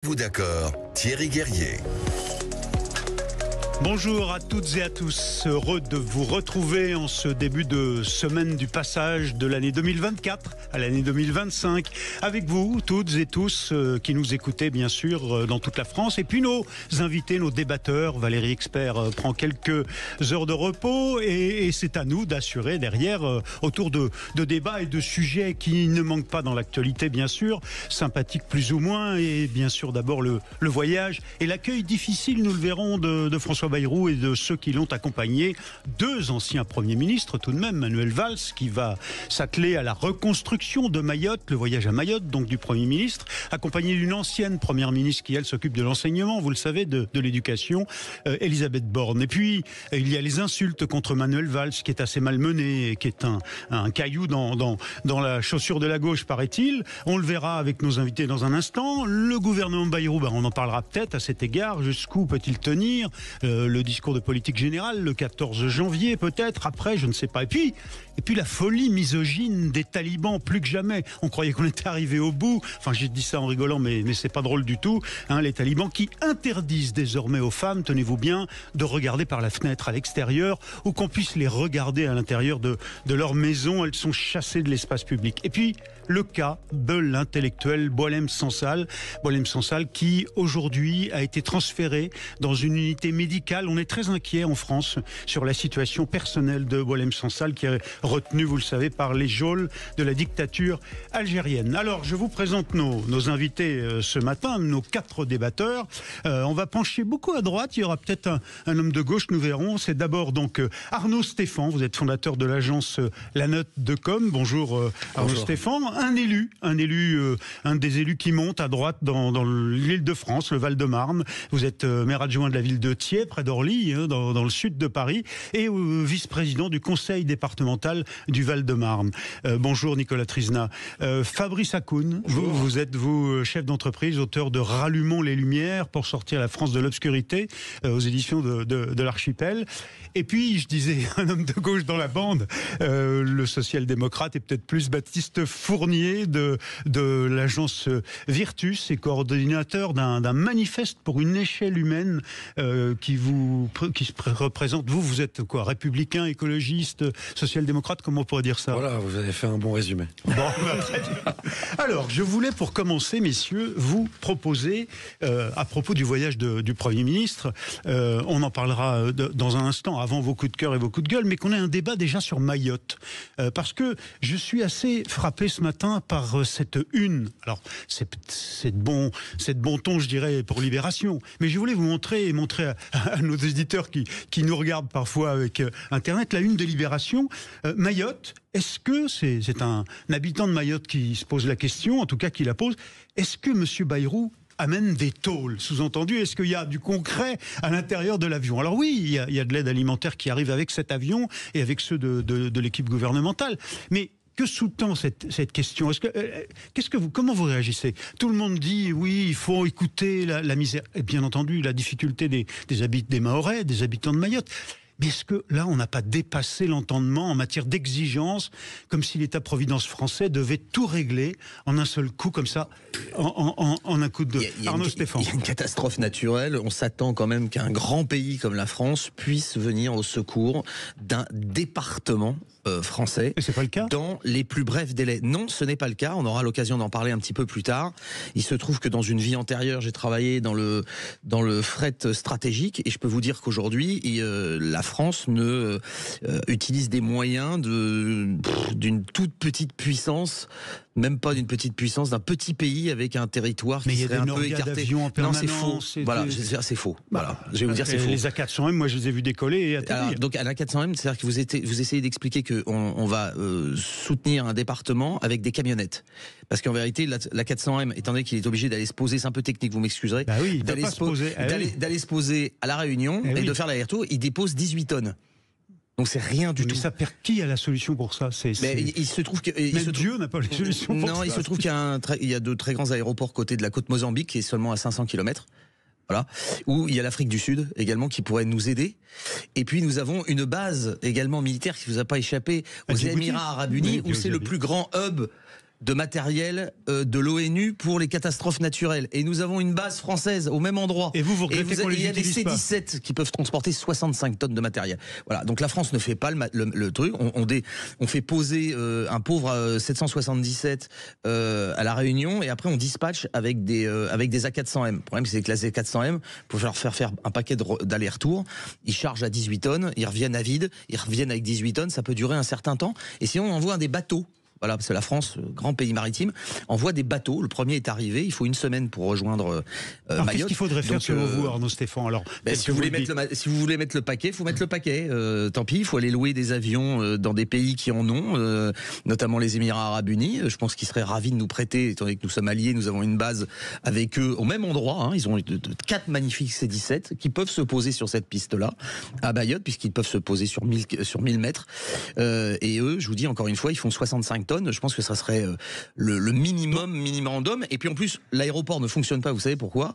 Vous d'accord, Thierry Guerrier. Bonjour à toutes et à tous, heureux de vous retrouver en ce début de semaine du passage de l'année 2024 à l'année 2025, avec vous toutes et tous qui nous écoutez bien sûr dans toute la France, et puis nos invités, nos débatteurs. Valérie Expert prend quelques heures de repos et c'est à nous d'assurer derrière autour de débats et de sujets qui ne manquent pas dans l'actualité bien sûr, sympathiques plus ou moins, et bien sûr d'abord le voyage et l'accueil difficile, nous le verrons, de François Bayrou et de ceux qui l'ont accompagné. Deux anciens premiers ministres tout de même, Manuel Valls qui va s'atteler à la reconstruction de Mayotte, le voyage à Mayotte donc du Premier ministre, accompagné d'une ancienne Première ministre qui elle s'occupe de l'enseignement, vous le savez, de l'éducation, Elisabeth Borne. Et puis il y a les insultes contre Manuel Valls qui est assez malmené et qui est un caillou dans la chaussure de la gauche, paraît-il. On le verra avec nos invités dans un instant. Le gouvernement Bayrou, on en parlera peut-être à cet égard. Jusqu'où peut-il tenir? Le discours de politique générale le 14 janvier peut-être, après je ne sais pas. Et puis la folie misogyne des talibans, plus que jamais. On croyait qu'on était arrivé au bout. Enfin, j'ai dit ça en rigolant, mais c'est pas drôle du tout. Les talibans qui interdisent désormais aux femmes, tenez-vous bien, de regarder par la fenêtre à l'extérieur ou qu'on puisse les regarder à l'intérieur de leur maison. Elles sont chassées de l'espace public. Et puis le cas de l'intellectuel Boualem Sansal qui aujourd'hui a été transféré dans une unité médicale. On est très inquiet en France sur la situation personnelle de Boualem Sansal qui est retenu, vous le savez, par les geôles de la dictature algérienne. Alors, je vous présente nos invités ce matin, nos quatre débatteurs. On va pencher beaucoup à droite. Il y aura peut-être un homme de gauche, nous verrons. C'est d'abord donc Arnaud Stéphan. Vous êtes fondateur de l'agence La Note de Com. Bonjour Arnaud Stéphan. Un des élus qui monte à droite dans l'Île-de-France, le Val-de-Marne. Vous êtes maire adjoint de la ville de Thiers, près d'Orly, dans le sud de Paris, et vice-président du conseil départemental du Val-de-Marne. Bonjour Nicolas Trizna. Fabrice Hakoun, vous êtes chef d'entreprise, auteur de Rallumons les Lumières pour sortir la France de l'obscurité aux éditions de l'Archipel. Et puis, je disais, un homme de gauche dans la bande, le social-démocrate et peut-être plus Baptiste Fournier de l'agence Virtus et coordinateur d'un manifeste pour une échelle humaine qui se représente. Vous êtes quoi? Républicain, écologiste, social-démocrate, comment on pourrait dire ça? Voilà, vous avez fait un bon résumé. Bon, très bien. Alors, je voulais pour commencer, messieurs, vous proposer, à propos du voyage du Premier ministre, on en parlera dans un instant, avant vos coups de cœur et vos coups de gueule, mais qu'on ait un débat déjà sur Mayotte. Parce que je suis assez frappé ce matin par cette une. Alors, c'est de bon ton, je dirais, pour Libération. Mais je voulais vous montrer à nos éditeurs qui nous regardent parfois avec Internet, la une de Libération. Mayotte, est-ce que c'est un habitant de Mayotte qui se pose la question, en tout cas qui la pose, est-ce que M. Bayrou amène des tôles? Sous-entendu, est-ce qu'il y a du concret à l'intérieur de l'avion? Alors oui, il y a de l'aide alimentaire qui arrive avec cet avion et avec ceux de l'équipe gouvernementale. Mais que sous-tend cette question? Comment vous réagissez? Tout le monde dit oui, il faut écouter la misère. Et bien entendu, la difficulté des Mahorais, des habitants de Mayotte. Mais est-ce que là, on n'a pas dépassé l'entendement en matière d'exigence, comme si l'État-providence français devait tout régler en un seul coup, comme ça, en un coup de... Arnaud Stéphan. Il y a une catastrophe naturelle. On s'attend quand même qu'un grand pays comme la France puisse venir au secours d'un département français. Et c'est pas le cas? Dans les plus brefs délais. Non, ce n'est pas le cas. On aura l'occasion d'en parler un petit peu plus tard. Il se trouve que dans une vie antérieure, j'ai travaillé dans le fret stratégique, et je peux vous dire qu'aujourd'hui, la France utilise des moyens d'une toute petite puissance, même pas d'une petite puissance, d'un petit pays avec un territoire qui serait un peu écarté. Non, c'est faux. Voilà, c'est faux. Voilà, je vais vous dire, c'est faux. Les A400M, moi je les ai vus décoller et atterrir. Alors, donc à l'A400M, c'est-à-dire que vous essayez d'expliquer qu'on va soutenir un département avec des camionnettes. Parce qu'en vérité, l'A400M, étant donné qu'il est obligé d'aller se poser, c'est un peu technique, vous m'excuserez, d'aller se poser à La Réunion et de faire l'aller-retour, il dépose 18 tonnes. Donc c'est rien du tout. Mais ça perd qui a la solution pour ça? Il se trouve que Dieu n'a pas la solution pour ça. Non, il se trouve qu'il y a de très grands aéroports côté de la côte Mozambique qui est seulement à 500 km. Voilà, où il y a l'Afrique du Sud également qui pourrait nous aider. Et puis nous avons une base également militaire qui ne vous a pas échappé aux Émirats Arabes Unis, où c'est le plus grand hub de matériel de l'ONU pour les catastrophes naturelles. Et nous avons une base française au même endroit. Et vous regrettez qu'on les utilise pas. Il y a des C-17 qui peuvent transporter 65 tonnes de matériel. Voilà. Donc la France ne fait pas le truc. On fait poser un pauvre 777 à la Réunion, et après on dispatche avec des A400M. Le problème, c'est que les A400M, pour leur faire un paquet d'aller-retour, ils chargent à 18 tonnes, ils reviennent à vide, ils reviennent avec 18 tonnes, ça peut durer un certain temps. Et sinon, on envoie des bateaux. Voilà, parce que la France, grand pays maritime, envoie des bateaux. Le premier est arrivé, il faut une semaine pour rejoindre Mayotte. Qu'est-ce qu'il faudrait faire selon vous, Arnaud Stéphane? Alors, si vous voulez mettre le paquet, il faut mettre le paquet. Tant pis, il faut aller louer des avions dans des pays qui en ont, notamment les Émirats Arabes Unis. Je pense qu'ils seraient ravis de nous prêter, étant donné que nous sommes alliés, nous avons une base avec eux au même endroit. Hein. Ils ont 4 magnifiques C-17 qui peuvent se poser sur cette piste-là, à Mayotte, puisqu'ils peuvent se poser sur 1000 mètres. Et eux, je vous dis encore une fois, ils font 65 tonnes. Je pense que ça serait le minimum. Et puis en plus, l'aéroport ne fonctionne pas. Vous savez pourquoi?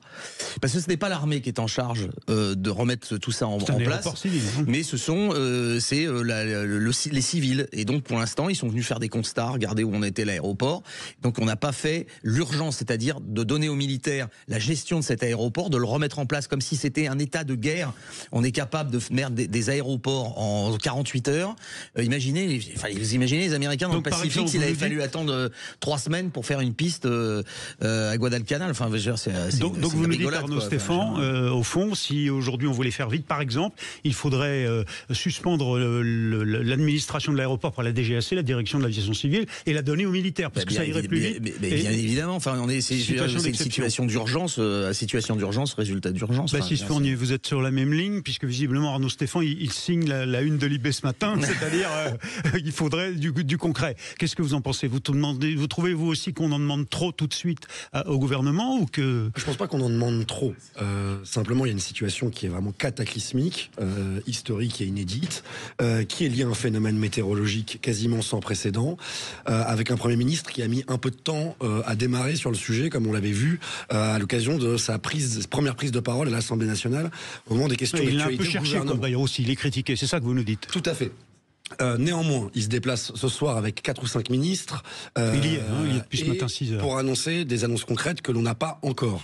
Parce que ce n'est pas l'armée qui est en charge de remettre tout ça en place, civil, hein. Mais ce sont les civils. Et donc pour l'instant, ils sont venus faire des constats, regarder où en était l'aéroport. Donc on n'a pas fait l'urgence, c'est-à-dire de donner aux militaires la gestion de cet aéroport, de le remettre en place comme si c'était un état de guerre. On est capable de faire des aéroports en 48 heures. Imaginez les Américains dans le Pacifique. Il avait fallu attendre 3 semaines pour faire une piste à Guadalcanal. Enfin, donc vous nous dites, Arnaud Stéphane, au fond, si aujourd'hui on voulait faire vite, par exemple, il faudrait suspendre l'administration de l'aéroport par la DGAC, la direction de l'aviation civile, et la donner aux militaires, parce que ça irait plus vite. Mais bien évidemment, enfin, c'est une situation d'urgence, situation d'urgence, résultat d'urgence. Si Fournier, vous êtes sur la même ligne, puisque visiblement Arnaud Stéphane, il signe la une de Libé ce matin, c'est-à-dire il faudrait du concret. Qu'est-ce que vous en pensez? Vous trouvez vous aussi qu'on en demande trop tout de suite au gouvernement, ou que... Je pense pas qu'on en demande trop. Simplement, il y a une situation qui est vraiment cataclysmique, historique et inédite, qui est liée à un phénomène météorologique quasiment sans précédent, avec un Premier ministre qui a mis un peu de temps à démarrer sur le sujet, comme on l'avait vu à l'occasion de sa première prise de parole à l'Assemblée nationale, au moment des questions d'actualité. Il l'a un peu cherché, comme Bayrou aussi, il est critiqué, c'est ça que vous nous dites? Tout à fait. Néanmoins, il se déplace ce soir avec 4 ou 5 ministres. Il y est depuis ce matin 6 heures. Pour annoncer des annonces concrètes que l'on n'a pas encore.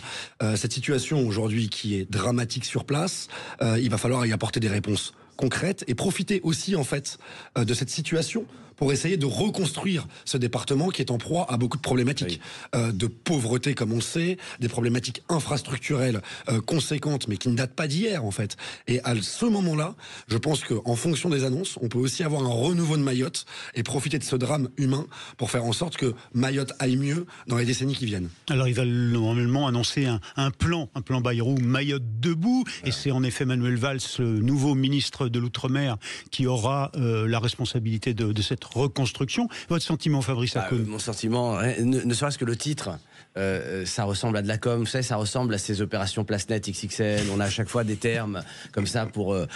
Cette situation aujourd'hui qui est dramatique sur place, il va falloir y apporter des réponses concrètes et profiter aussi en fait de cette situation pour essayer de reconstruire ce département qui est en proie à beaucoup de problématiques, de pauvreté comme on le sait, des problématiques infrastructurelles conséquentes mais qui ne datent pas d'hier en fait. Et à ce moment-là, je pense qu'en fonction des annonces, on peut aussi avoir un renouveau de Mayotte et profiter de ce drame humain pour faire en sorte que Mayotte aille mieux dans les décennies qui viennent. Alors il va normalement annoncer un plan Bayrou Mayotte debout, et c'est en effet Manuel Valls, le nouveau ministre de l'Outre-mer, qui aura la responsabilité de cette reconstruction. Votre sentiment, Fabrice Akoun? Mon sentiment, ne serait-ce que le titre, ça ressemble à de la com, vous savez, ça ressemble à ces opérations Place-Net XXL, on a à chaque fois des termes comme ça pour il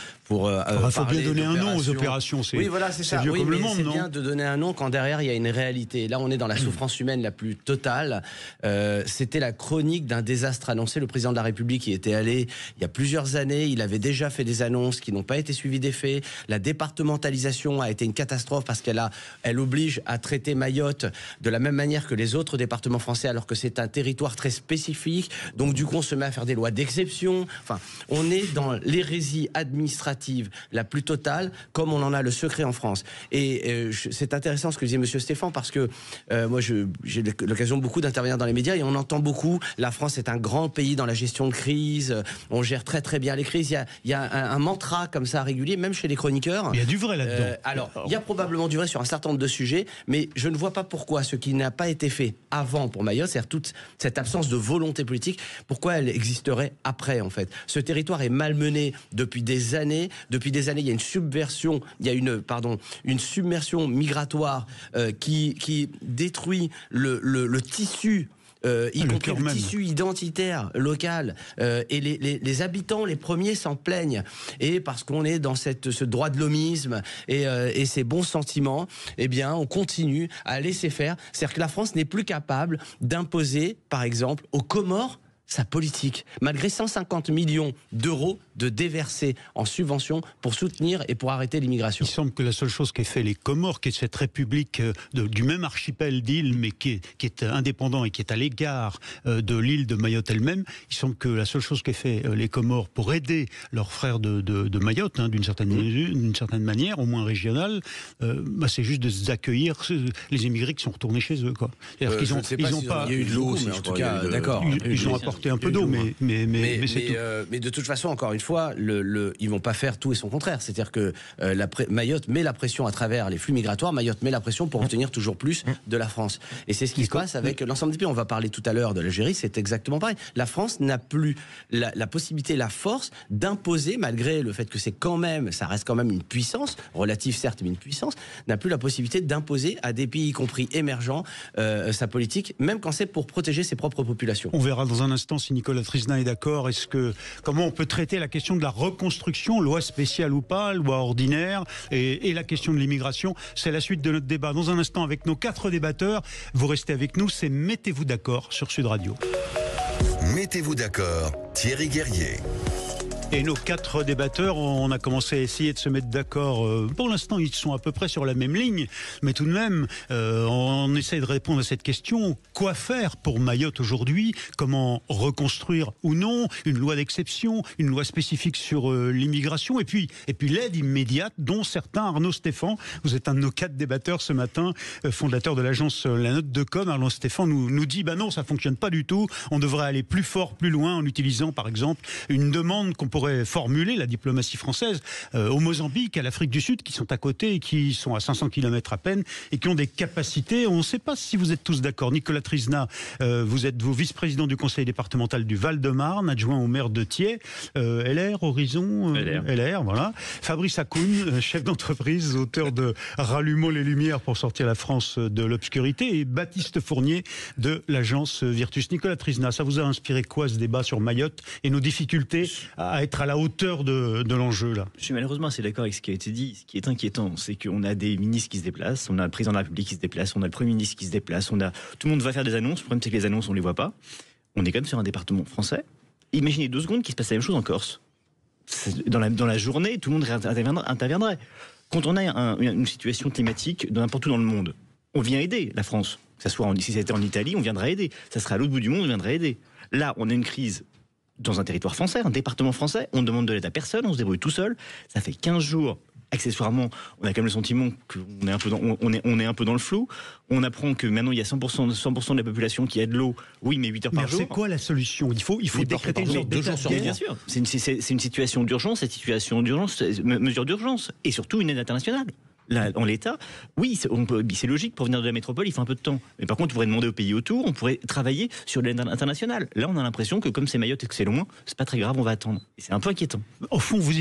faut bien donner un nom aux opérations. Oui, voilà, c'est ça. Oui, mais c'est bien de donner un nom quand derrière il y a une réalité. Là, on est dans la souffrance humaine la plus totale. C'était la chronique d'un désastre annoncé. Le président de la République y était allé il y a plusieurs années. Il avait déjà fait des annonces qui n'ont pas été suivies d'effet. La départementalisation a été une catastrophe parce qu'elle oblige à traiter Mayotte de la même manière que les autres départements français, alors que c'est un territoire très spécifique. Donc du coup, on se met à faire des lois d'exception. Enfin, on est dans l'hérésie administrative la plus totale, comme on en a le secret en France. Et c'est intéressant ce que disait Monsieur Stéphane, parce que moi, j'ai l'occasion beaucoup d'intervenir dans les médias et on entend beaucoup, la France est un grand pays dans la gestion de crise, on gère très très bien les crises. Il y a un mantra comme ça régulier, même chez les chroniqueurs. Il y a du vrai là-dedans. Alors, il y a probablement du vrai sur un certain nombre de sujets, mais je ne vois pas pourquoi ce qui n'a pas été fait avant pour Mayotte, c'est-à-dire toute cette absence de volonté politique, pourquoi elle existerait après, en fait. Ce territoire est malmené depuis des années. Depuis des années, il y a une subversion, il y a une submersion migratoire qui détruit le tissu. Y compris le tissu identitaire local, et les habitants, les premiers, s'en plaignent. Et parce qu'on est dans ce droit de l'hommisme et ces bons sentiments, eh bien, on continue à laisser faire. C'est-à-dire que la France n'est plus capable d'imposer, par exemple, aux Comores, sa politique, malgré 150 millions d'euros de déversés en subventions pour soutenir et pour arrêter l'immigration. Il semble que la seule chose qu'aient fait les Comores, qui est cette république du même archipel d'îles, mais qui est indépendant et qui est à l'égard de l'île de Mayotte elle-même, il semble que la seule chose qu'aient fait les Comores pour aider leurs frères de Mayotte, d'une certaine manière, au moins régionale, c'est juste d'accueillir les immigrés qui sont retournés chez eux, quoi. C'est-à-dire qu'ils ont pas. Il y a eu de l'eau aussi, en tout cas, d'accord. Ils ont apporté un peu d'eau, mais c'est tout. Mais de toute façon, encore une fois, ils vont pas faire tout et son contraire. C'est-à-dire que Mayotte met la pression à travers les flux migratoires. Mayotte met la pression pour obtenir toujours plus de la France. Et c'est ce qui se passe avec l'ensemble des pays. On va parler tout à l'heure de l'Algérie, c'est exactement pareil. La France n'a plus la possibilité, la force d'imposer, malgré le fait que ça reste quand même une puissance, relative certes, mais une puissance, n'a plus la possibilité d'imposer à des pays, y compris émergents, sa politique, même quand c'est pour protéger ses propres populations. On verra dans un instant si Nicolas Trisna est d'accord. Comment on peut traiter la question de la reconstruction, loi spéciale ou pas, loi ordinaire, et la question de l'immigration. C'est la suite de notre débat. Dans un instant, avec nos 4 débatteurs, vous restez avec nous, c'est Mettez-vous d'accord sur Sud Radio. Mettez-vous d'accord, Thierry Guerrier. Et nos 4 débatteurs, on a commencé à essayer de se mettre d'accord. Pour l'instant, ils sont à peu près sur la même ligne. Mais tout de même, on essaie de répondre à cette question. Quoi faire pour Mayotte aujourd'hui? Comment reconstruire ou non? Une loi d'exception, une loi spécifique sur l'immigration. Et puis l'aide immédiate, dont certains, Arnaud Stéphan, vous êtes un de nos 4 débatteurs ce matin, fondateur de l'agence La Note de Com. Arnaud Stéphan nous dit, non, ça fonctionne pas du tout. On devrait aller plus fort, plus loin, en utilisant, par exemple, une demande qu'on pourrait formuler, la diplomatie française, au Mozambique, à l'Afrique du Sud, qui sont à côté et qui sont à 500 km à peine et qui ont des capacités. On ne sait pas si vous êtes tous d'accord. Nicolas Trisna, vous êtes vice-président du conseil départemental du Val-de-Marne, adjoint au maire de Thiers, LR, Horizon, LR, voilà. Fabrice Hakoun, chef d'entreprise, auteur de Rallumons les lumières pour sortir la France de l'obscurité, et Baptiste Fournier de l'agence Virtus. Nicolas Trisna, ça vous a inspiré quoi ce débat sur Mayotte et nos difficultés à être à la hauteur de l'enjeu là? Je suis malheureusement assez d'accord avec ce qui a été dit. Ce qui est inquiétant, c'est qu'on a des ministres qui se déplacent, on a le président de la République qui se déplace, on a le Premier ministre qui se déplace, tout le monde va faire des annonces. Le problème, c'est que les annonces, on les voit pas. On est quand même sur un département français. Imaginez 2 secondes qu'il se passe la même chose en Corse. Dans la journée, tout le monde interviendrait. Quand on a une situation climatique n'importe où dans le monde, on vient aider la France. Que ça soit si c'était en Italie, on viendra aider. Ça serait à l'autre bout du monde, on viendrait aider. Là, on a une crise dans un territoire français, un département français, on demande de l'aide à personne, on se débrouille tout seul. Ça fait 15 jours, accessoirement, on a quand même le sentiment qu'on est un peu dans le flou. On apprend que maintenant il y a 100% de la population qui a de l'eau, oui, mais 8 heures par jour. C'est quoi la solution? Il faut décréter une sorte d'état de guerre. Bien sûr, c'est une situation d'urgence, mesure d'urgence, et surtout une aide internationale. Là, en l'état, oui, c'est logique, pour venir de la métropole, il faut un peu de temps. Mais par contre, on pourrait demander aux pays autour, on pourrait travailler sur l'aide internationale. Là, on a l'impression que comme c'est Mayotte et que c'est loin, c'est pas très grave, on va attendre. Et c'est un peu inquiétant. Au fond, vous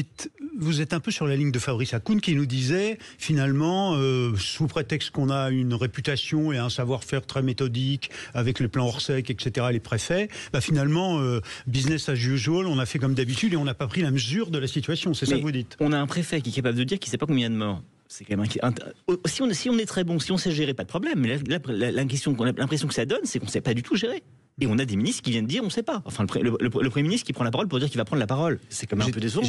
êtes un peu sur la ligne de Fabrice Hakoun qui nous disait, finalement, sous prétexte qu'on a une réputation et un savoir-faire très méthodique, avec le plan Orsec, etc., les préfets, finalement, business as usual, on a fait comme d'habitude et on n'a pas pris la mesure de la situation. C'est ça que vous dites? On a un préfet qui est capable de dire qu'il ne sait pas combien de morts. C'est quand même si on est très bon, si on sait gérer, pas de problème. Mais l'impression que ça donne, c'est qu'on ne sait pas du tout gérer. Et on a des ministres qui viennent dire on ne sait pas. Enfin, le Premier ministre qui prend la parole pour dire qu'il va prendre la parole. C'est quand même un peu décevant.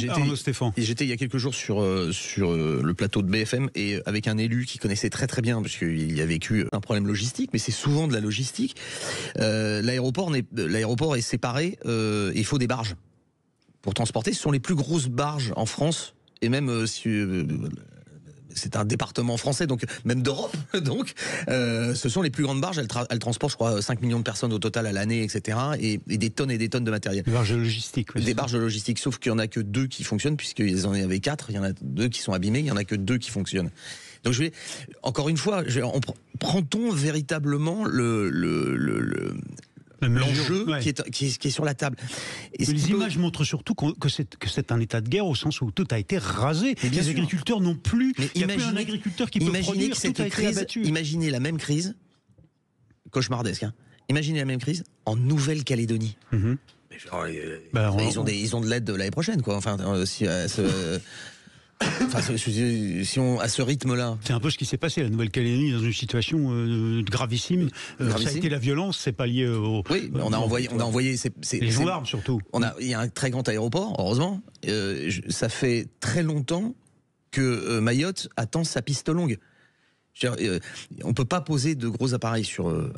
J'étais il y a quelques jours sur le plateau de BFM et avec un élu qui connaissait très très bien, parce qu'il a vécu un problème logistique, mais c'est souvent de la logistique. L'aéroport est séparé, il faut des barges pour transporter. Ce sont les plus grosses barges en France, et même c'est un département français, donc même d'Europe. Donc, ce sont les plus grandes barges. Elles transportent, je crois, 5 millions de personnes au total à l'année, etc. Et des tonnes de matériel. Des barges logistiques. Oui, des barges logistiques, sauf qu'il y en a que 2 qui fonctionnent, puisqu'il en avait 4. Il y en a 2 qui sont abîmés. Il y en a que 2 qui fonctionnent. Donc, encore une fois, prend-on véritablement l'enjeu qui est sur la table. Et les images montrent surtout que c'est un état de guerre au sens où tout a été rasé. Les agriculteurs n'ont plus. Il n'y a plus un agriculteur qui peut produire. Tout a été abattu. Imaginez la même crise, cauchemardesque. Imaginez la même crise en Nouvelle-Calédonie. Mm-hmm. Ils ont de l'aide de l'année prochaine, quoi. Enfin, Enfin, à ce rythme-là. C'est un peu ce qui s'est passé. La Nouvelle-Calédonie dans une situation gravissime. Ça a été la violence, c'est pas lié au. Oui, on a envoyé. Les gendarmes surtout. Il y a un très grand aéroport, heureusement. Ça fait très longtemps que Mayotte attend sa piste longue. On peut pas poser de gros appareils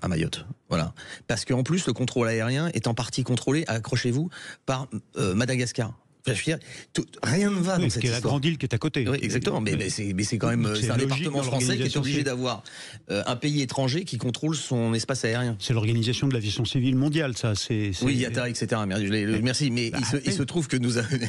à Mayotte, voilà, parce qu'en plus le contrôle aérien est en partie contrôlé, accrochez-vous, par Madagascar. Enfin, je veux dire, rien ne va dans cette histoire. C'est la grande île qui est à côté. Oui, exactement, mais c'est quand même c'est un département français qui est obligé d'avoir un pays étranger qui contrôle son espace aérien. C'est l'Organisation de l'aviation civile mondiale, ça. Oui, IATA, etc. Merci, mais il se trouve que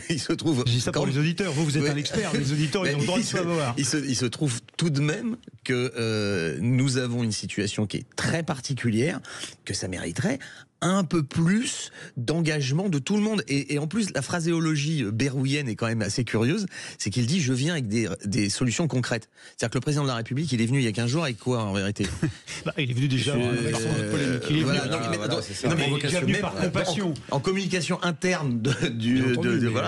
il se trouve. Je dis ça pour les auditeurs. Vous êtes un expert. Les auditeurs, ils ont le droit de savoir. Il se trouve tout de même que nous avons une situation qui est très particulière, que ça mériterait un peu plus d'engagement de tout le monde. Et en plus, la phraséologie berrouillienne est quand même assez curieuse, c'est qu'il dit « je viens avec des solutions concrètes ». C'est-à-dire que le président de la République, il est venu il y a 15 jours avec quoi, en vérité? Il est venu déjà par compassion. En communication interne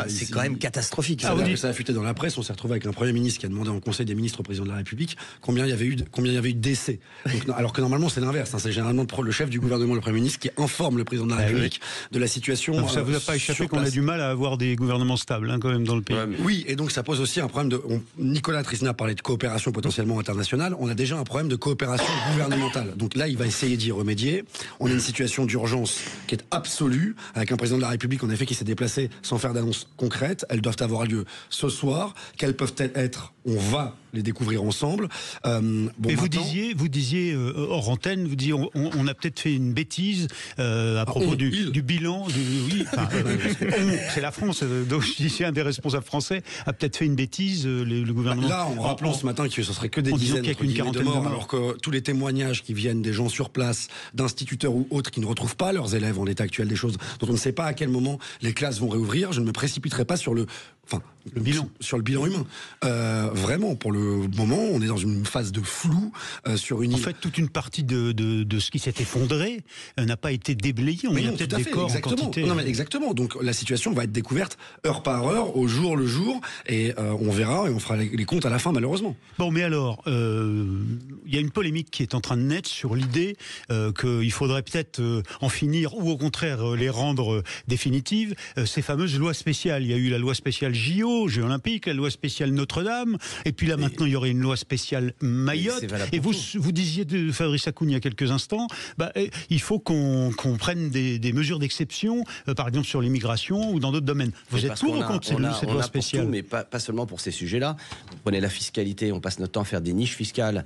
c'est quand même catastrophique. Ça a fuité dans la presse, on s'est retrouvé avec un Premier ministre qui a demandé en Conseil des ministres au président de la République combien il y avait eu de décès. Donc, alors que normalement, c'est l'inverse. C'est généralement le chef du gouvernement, le Premier ministre, qui informe le président de la République de la situation. Ça vous a pas échappé qu'on a du mal à avoir des gouvernements stables quand même dans le pays. Oui, et donc ça pose aussi un problème Nicolas Trisna parlait de coopération potentiellement internationale. On a déjà un problème de coopération gouvernementale. Donc là, il va essayer d'y remédier. On a une situation d'urgence qui est absolue, avec un président de la République, en effet, qui s'est déplacé sans faire d'annonce concrète. Elles doivent avoir lieu ce soir. Quelles peuvent-elles être? On va les découvrir ensemble. Mais vous disiez hors antenne, vous disiez on a peut-être fait une bêtise à propos du bilan. C'est la France, donc je dis un des responsables français a peut-être fait une bêtise. Le gouvernement. Là, en rappelant ce matin que ce serait que des dizaines de morts, alors que tous les témoignages qui viennent des gens sur place, d'instituteurs ou autres qui ne retrouvent pas leurs élèves en l'état actuel des choses, dont on ne sait pas à quel moment les classes vont réouvrir, je ne me précipiterai pas sur le bilan humain. Vraiment, pour le moment, on est dans une phase de flou sur une île. En fait, toute une partie de ce qui s'est effondré n'a pas été déblayée. On a peut-être des corps en quantité. Non, mais exactement. Donc la situation va être découverte heure par heure, au jour le jour, et on verra et on fera les comptes à la fin, malheureusement. Bon, mais alors, il y a une polémique qui est en train de naître sur l'idée qu'il faudrait peut-être en finir ou au contraire les rendre définitives, ces fameuses lois spéciales. Il y a eu la loi spéciale JO, Jeux Olympiques, la loi spéciale Notre-Dame, et puis là maintenant il y aurait une loi spéciale Mayotte. Et vous disiez de Fabrice Hakoun il y a quelques instants, il faut qu'on prenne des mesures d'exception, par exemple sur l'immigration ou dans d'autres domaines. Vous êtes pour ou contre cette loi spéciale? Mais pas seulement pour ces sujets-là. Vous prenez la fiscalité, on passe notre temps à faire des niches fiscales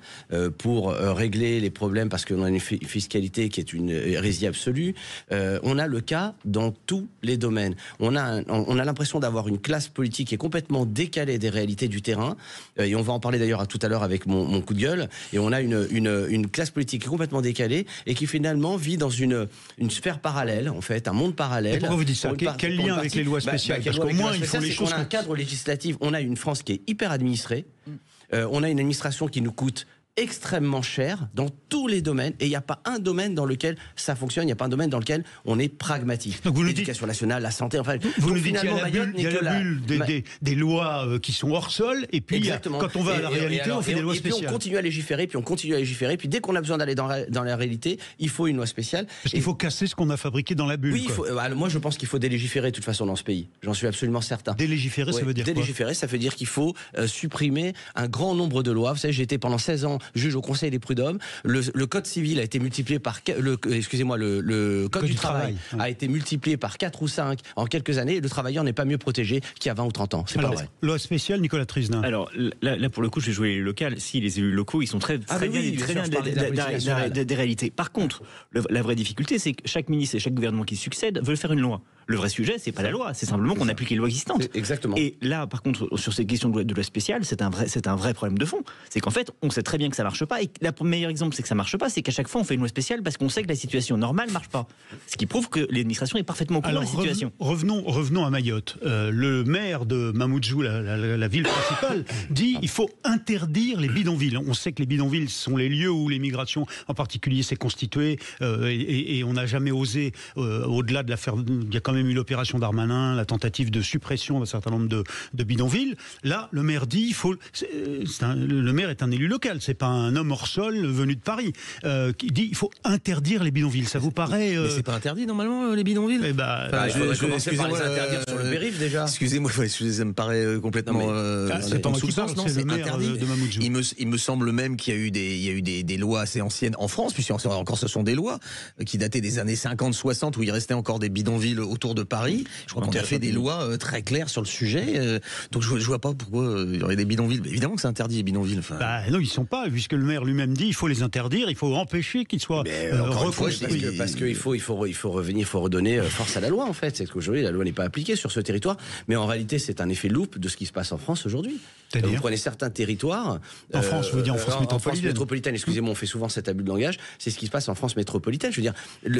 pour régler les problèmes parce qu'on a une fiscalité qui est une hérésie absolue. On a le cas dans tous les domaines. On a l'impression d'avoir une classe politique qui est complètement décalée des réalités du terrain, et on va en parler d'ailleurs tout à l'heure avec mon coup de gueule, et on a une classe politique qui est complètement décalée et qui finalement vit dans une sphère parallèle, en fait, un monde parallèle. Et pourquoi vous dites ça? Quel lien avec les lois spéciales? Parce qu'au moins, il faut les choses. On a un cadre législatif, on a une France qui est hyper administrée, on a une administration qui nous coûte extrêmement cher dans tous les domaines, et il n'y a pas un domaine dans lequel ça fonctionne, il n'y a pas un domaine dans lequel on est pragmatique. L'éducation nationale, la santé, enfin... Vous nous dites qu'il y a la bulle des lois qui sont hors sol, et puis quand on va à la réalité, on fait des lois spéciales. Et puis on continue à légiférer, puis dès qu'on a besoin d'aller dans la réalité, il faut une loi spéciale. Parce qu'il faut casser ce qu'on a fabriqué dans la bulle. Oui, moi je pense qu'il faut délégiférer de toute façon dans ce pays. J'en suis absolument certain. Délégiférer, ça veut dire quoi? Délégiférer, ça veut dire qu'il faut supprimer un grand nombre de lois. Vous savez, j'ai été pendant 16 ans juge au Conseil des prud'hommes. Le code civil a été multiplié par le code du travail a été multiplié par 4 ou 5 en quelques années, et le travailleur n'est pas mieux protégé qu'il y a 20 ou 30 ans. C'est pas vrai. Loi spéciale, Nicolas Trisna. Alors là pour le coup, je vais jouer local. Si les élus locaux, ils sont très bien des réalités. Par contre, la vraie difficulté, c'est que chaque ministre et chaque gouvernement qui succède veut faire une loi. Le vrai sujet, c'est pas la loi, c'est simplement qu'on applique les lois existantes. Exactement. Et là, par contre, sur ces questions de loi spéciale, c'est un vrai problème de fond. C'est qu'en fait, on sait très bien que que ça marche pas. Et le meilleur exemple, c'est que ça marche pas, c'est qu'à chaque fois, on fait une loi spéciale parce qu'on sait que la situation normale marche pas. Ce qui prouve que l'administration est parfaitement au courant de la situation. Revenons à Mayotte. Le maire de Mamoudzou, la ville principale, dit il faut interdire les bidonvilles. On sait que les bidonvilles sont les lieux où l'immigration, en particulier, s'est constituée, et on n'a jamais osé, au-delà de l'affaire, il y a quand même eu l'opération Darmanin, la tentative de suppression d'un certain nombre de bidonvilles. Là, le maire dit le maire est un élu local, c'est pas un homme hors sol venu de Paris, qui dit il faut interdire les bidonvilles. Ça vous paraît Mais c'est pas interdit normalement les bidonvilles. Eh ben, il faudrait commencer par les interdire sur le périph' déjà. Excusez-moi, ça me paraît complètement c'est en sous-sens, non, c'est interdit. De Mamoudzou. Il me semble même qu'il y a eu des lois assez anciennes en France, puisque encore ce sont des lois qui dataient des années 50-60 où il restait encore des bidonvilles autour de Paris. Je crois qu'on a fait des lois très claires sur le sujet. Donc je vois pas pourquoi il y aurait des bidonvilles. Mais évidemment que c'est interdit les bidonvilles. Non, ils sont pas, puisque le maire lui-même dit il faut les interdire, il faut empêcher qu'ils soient reconstruits. Parce qu'il faut revenir, il faut redonner force à la loi en fait. C'est qu'aujourd'hui la loi n'est pas appliquée sur ce territoire, mais en réalité c'est un effet loupe de ce qui se passe en France aujourd'hui. Vous prenez certains territoires en France, vous dites en France métropolitaine. Excusez-moi, on fait souvent cet abus de langage. C'est ce qui se passe en France métropolitaine. Je veux dire,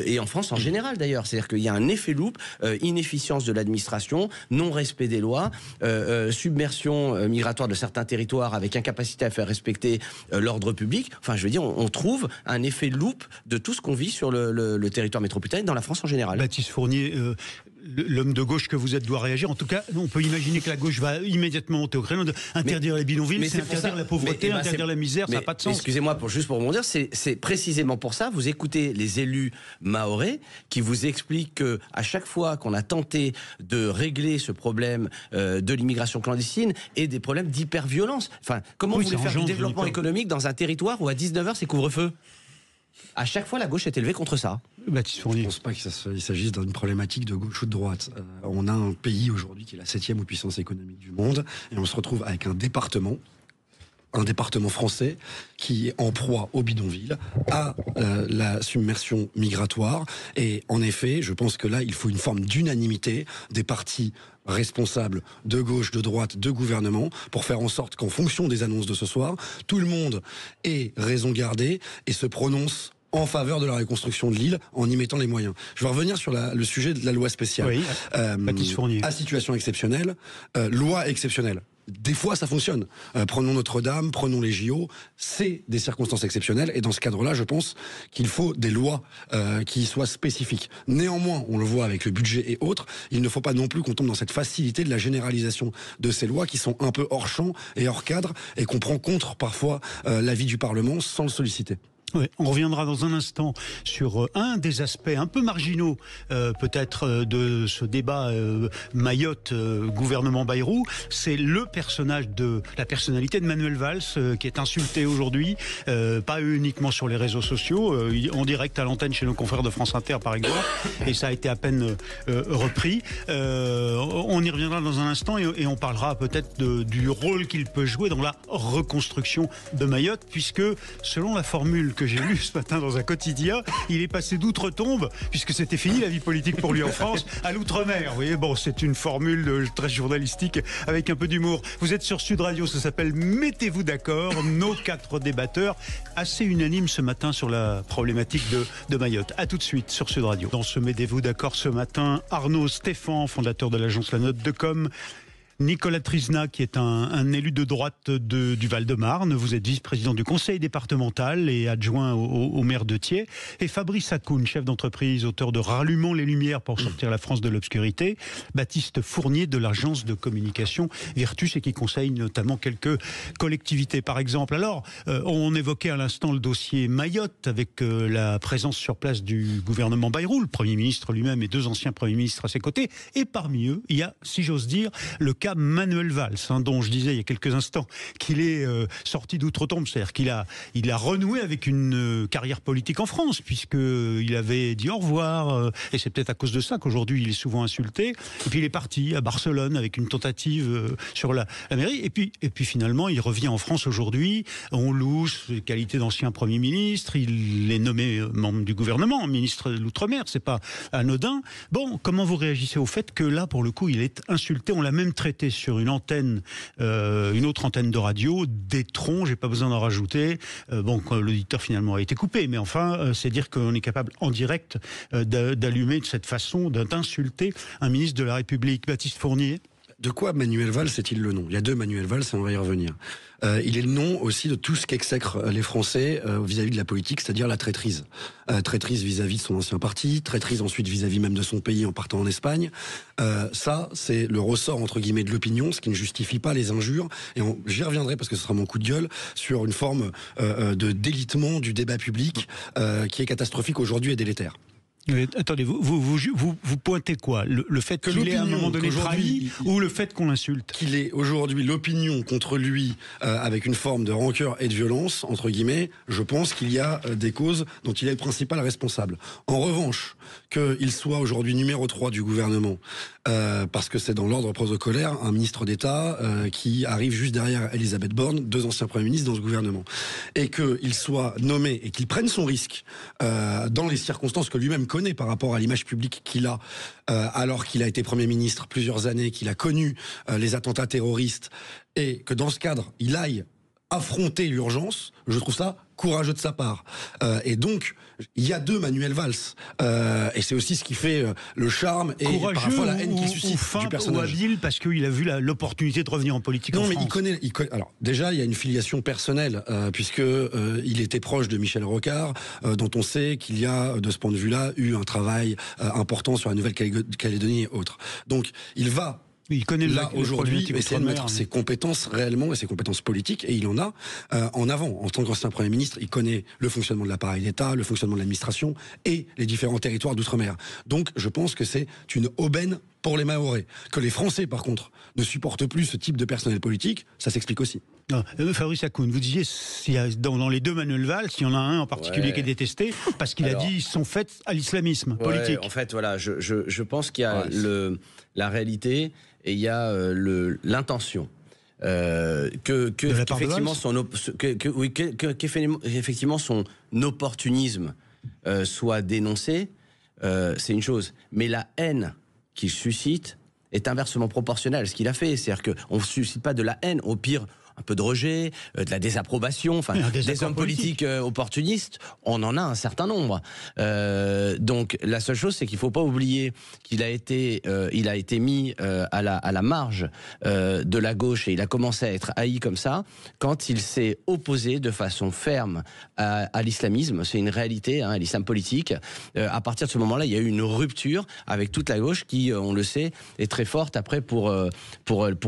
et en France en général d'ailleurs. C'est-à-dire qu'il y a un effet loupe, inefficience de l'administration, non-respect des lois, submersion migratoire de certains territoires avec incapacité à faire respecter l'ordre public. Enfin, je veux dire, on trouve un effet loupe de tout ce qu'on vit sur le territoire métropolitain et dans la France en général. Baptiste Fournier, l'homme de gauche que vous êtes doit réagir. En tout cas, on peut imaginer que la gauche va immédiatement monter au créneau. Interdire les bidonvilles, c'est interdire la pauvreté, interdire la misère, ça n'a pas de sens. Excusez-moi, juste pour rebondir, c'est précisément pour ça, vous écoutez les élus mahorais qui vous expliquent qu'à chaque fois qu'on a tenté de régler ce problème de l'immigration clandestine et des problèmes d'hyperviolence, enfin, comment vous voulez faire du développement économique dans un territoire où à 19h c'est couvre-feu ? À chaque fois, la gauche est élevée contre ça. Baptiste Fournier. Je ne pense pas qu'il s'agisse d'une problématique de gauche ou de droite. On a un pays aujourd'hui qui est la 7e puissance économique du monde, et on se retrouve avec un département français qui est en proie au bidonville, à la submersion migratoire. Et en effet, je pense que là, il faut une forme d'unanimité des partis responsables de gauche, de droite, de gouvernement, pour faire en sorte qu'en fonction des annonces de ce soir, tout le monde ait raison gardée et se prononce en faveur de la reconstruction de l'île en y mettant les moyens. Je vais revenir sur le sujet de la loi spéciale. Oui, Baptiste Fournier. À situation exceptionnelle, loi exceptionnelle. Des fois, ça fonctionne. Prenons Notre-Dame, prenons les JO. C'est des circonstances exceptionnelles. Et dans ce cadre-là, je pense qu'il faut des lois qui soient spécifiques. Néanmoins, on le voit avec le budget et autres, il ne faut pas non plus qu'on tombe dans cette facilité de la généralisation de ces lois qui sont un peu hors champ et hors cadre et qu'on prend contre parfois l'avis du Parlement sans le solliciter. Oui, on reviendra dans un instant sur un des aspects un peu marginaux peut-être de ce débat Mayotte gouvernement Bayrou, c'est la personnalité de Manuel Valls qui est insulté aujourd'hui, pas uniquement sur les réseaux sociaux, en direct à l'antenne chez nos confrères de France Inter par exemple, et ça a été à peine repris. On y reviendra dans un instant et on parlera peut-être du rôle qu'il peut jouer dans la reconstruction de Mayotte, puisque selon la formule que j'ai lu ce matin dans un quotidien, il est passé d'outre-tombe, puisque c'était fini la vie politique pour lui en France, à l'outre-mer. Vous voyez, bon, c'est une formule très journalistique avec un peu d'humour. Vous êtes sur Sud Radio, ça s'appelle Mettez-vous d'accord, nos 4 débatteurs, assez unanimes ce matin sur la problématique de Mayotte. À tout de suite sur Sud Radio. Dans ce Mettez-vous d'accord ce matin, Arnaud Stéphan, fondateur de l'agence La Note de Com, Nicolas Trizna, qui est un élu de droite du Val-de-Marne. Vous êtes vice-président du conseil départemental et adjoint au maire de Thiers. Et Fabrice Hakoun, chef d'entreprise, auteur de Rallumons les lumières pour sortir la France de l'obscurité. Baptiste Fournier de l'agence de communication Virtus et qui conseille notamment quelques collectivités, par exemple. Alors, on évoquait à l'instant le dossier Mayotte avec la présence sur place du gouvernement Bayrou, le Premier ministre lui-même et 2 anciens Premiers ministres à ses côtés. Et parmi eux, il y a, si j'ose dire, le cas Manuel Valls, dont je disais il y a quelques instants qu'il est sorti d'outre-tombe, c'est-à-dire qu'il a renoué avec une carrière politique en France, puisqu'il avait dit au revoir, et c'est peut-être à cause de ça qu'aujourd'hui il est souvent insulté, et puis il est parti à Barcelone avec une tentative sur la mairie, et puis finalement il revient en France aujourd'hui, on loue ses qualités d'ancien Premier ministre, il est nommé membre du gouvernement, ministre de l'Outre-mer, c'est pas anodin. Bon, comment vous réagissez au fait que là, pour le coup, il est insulté, on l'a même traité traité sur une antenne, une autre antenne de radio, d'étron, j'ai pas besoin d'en rajouter. Bon, l'auditeur finalement a été coupé, mais enfin, c'est dire qu'on est capable en direct d'allumer de cette façon, d'insulter un ministre de la République. Baptiste Fournier. De quoi Manuel Valls est-il le nom ? Il y a 2 Manuel Valls et on va y revenir. Il est le nom aussi de tout ce qu'exècrent les Français vis-à-vis de la politique, c'est-à-dire la traîtrise. Traîtrise vis-à-vis de son ancien parti, traîtrise ensuite vis-à-vis même de son pays en partant en Espagne. Ça, c'est le ressort, entre guillemets, de l'opinion, ce qui ne justifie pas les injures. Et j'y reviendrai parce que ce sera mon coup de gueule sur une forme de délitement du débat public qui est catastrophique aujourd'hui et délétère. Mais attendez, vous pointez quoi ? Le fait qu'il ait à un moment donné trahi ou le fait qu'on l'insulte ? Qu'il ait aujourd'hui l'opinion contre lui avec une forme de rancœur et de violence, entre guillemets, je pense qu'il y a des causes dont il est le principal responsable. En revanche, qu'il soit aujourd'hui numéro 3 du gouvernement, parce que c'est dans l'ordre protocolaire, un ministre d'État qui arrive juste derrière Elisabeth Borne, 2 anciens premiers ministres dans ce gouvernement, et qu'il soit nommé et qu'il prenne son risque dans les circonstances que lui-même connaît par rapport à l'image publique qu'il a, alors qu'il a été Premier ministre plusieurs années, qu'il a connu les attentats terroristes, et que dans ce cadre, il aille affronter l'urgence, je trouve ça courageux de sa part. Et donc, il y a 2 Manuel Valls. Et c'est aussi ce qui fait le charme et parfois la haine qu'il suscite du personnage. Ou habile parce qu'il a vu l'opportunité de revenir en politique en France. Non, mais il connaît. Alors, déjà, il y a une filiation personnelle, puisque il était proche de Michel Rocard, dont on sait qu'il y a, de ce point de vue-là, eu un travail important sur la Nouvelle-Calédonie et autres. Donc, il connaît là aujourd'hui essayer de mettre ses compétences réellement et ses compétences politiques, et il en a en avant. En tant qu'ancien Premier ministre, il connaît le fonctionnement de l'appareil d'État, le fonctionnement de l'administration et les différents territoires d'outre-mer. Donc je pense que c'est une aubaine pour les Mahorais. Que les Français, par contre, ne supportent plus ce type de personnel politique, ça s'explique aussi. Fabrice Hakoun, vous disiez, dans les 2 Manuel Valls, il y en a un en particulier qui est détesté, parce qu'il a dit qu'ils sont faits à l'islamisme politique. En fait, voilà, je pense qu'il y a la réalité et il y a l'intention. Qu'effectivement son opportunisme soit dénoncé, c'est une chose. Mais la haine qu'il suscite est inversement proportionnelle à ce qu'il a fait. C'est-à-dire qu'on ne suscite pas de la haine, au pire un peu de rejet, de la désapprobation, enfin des hommes politiques opportunistes, on en a un certain nombre. Donc la seule chose, c'est qu'il ne faut pas oublier qu'il a été, mis à la marge de la gauche, et il a commencé à être haï comme ça quand il s'est opposé de façon ferme à l'islamisme. C'est une réalité, à l'islam politique. À partir de ce moment-là, il y a eu une rupture avec toute la gauche qui, on le sait, est très forte après pour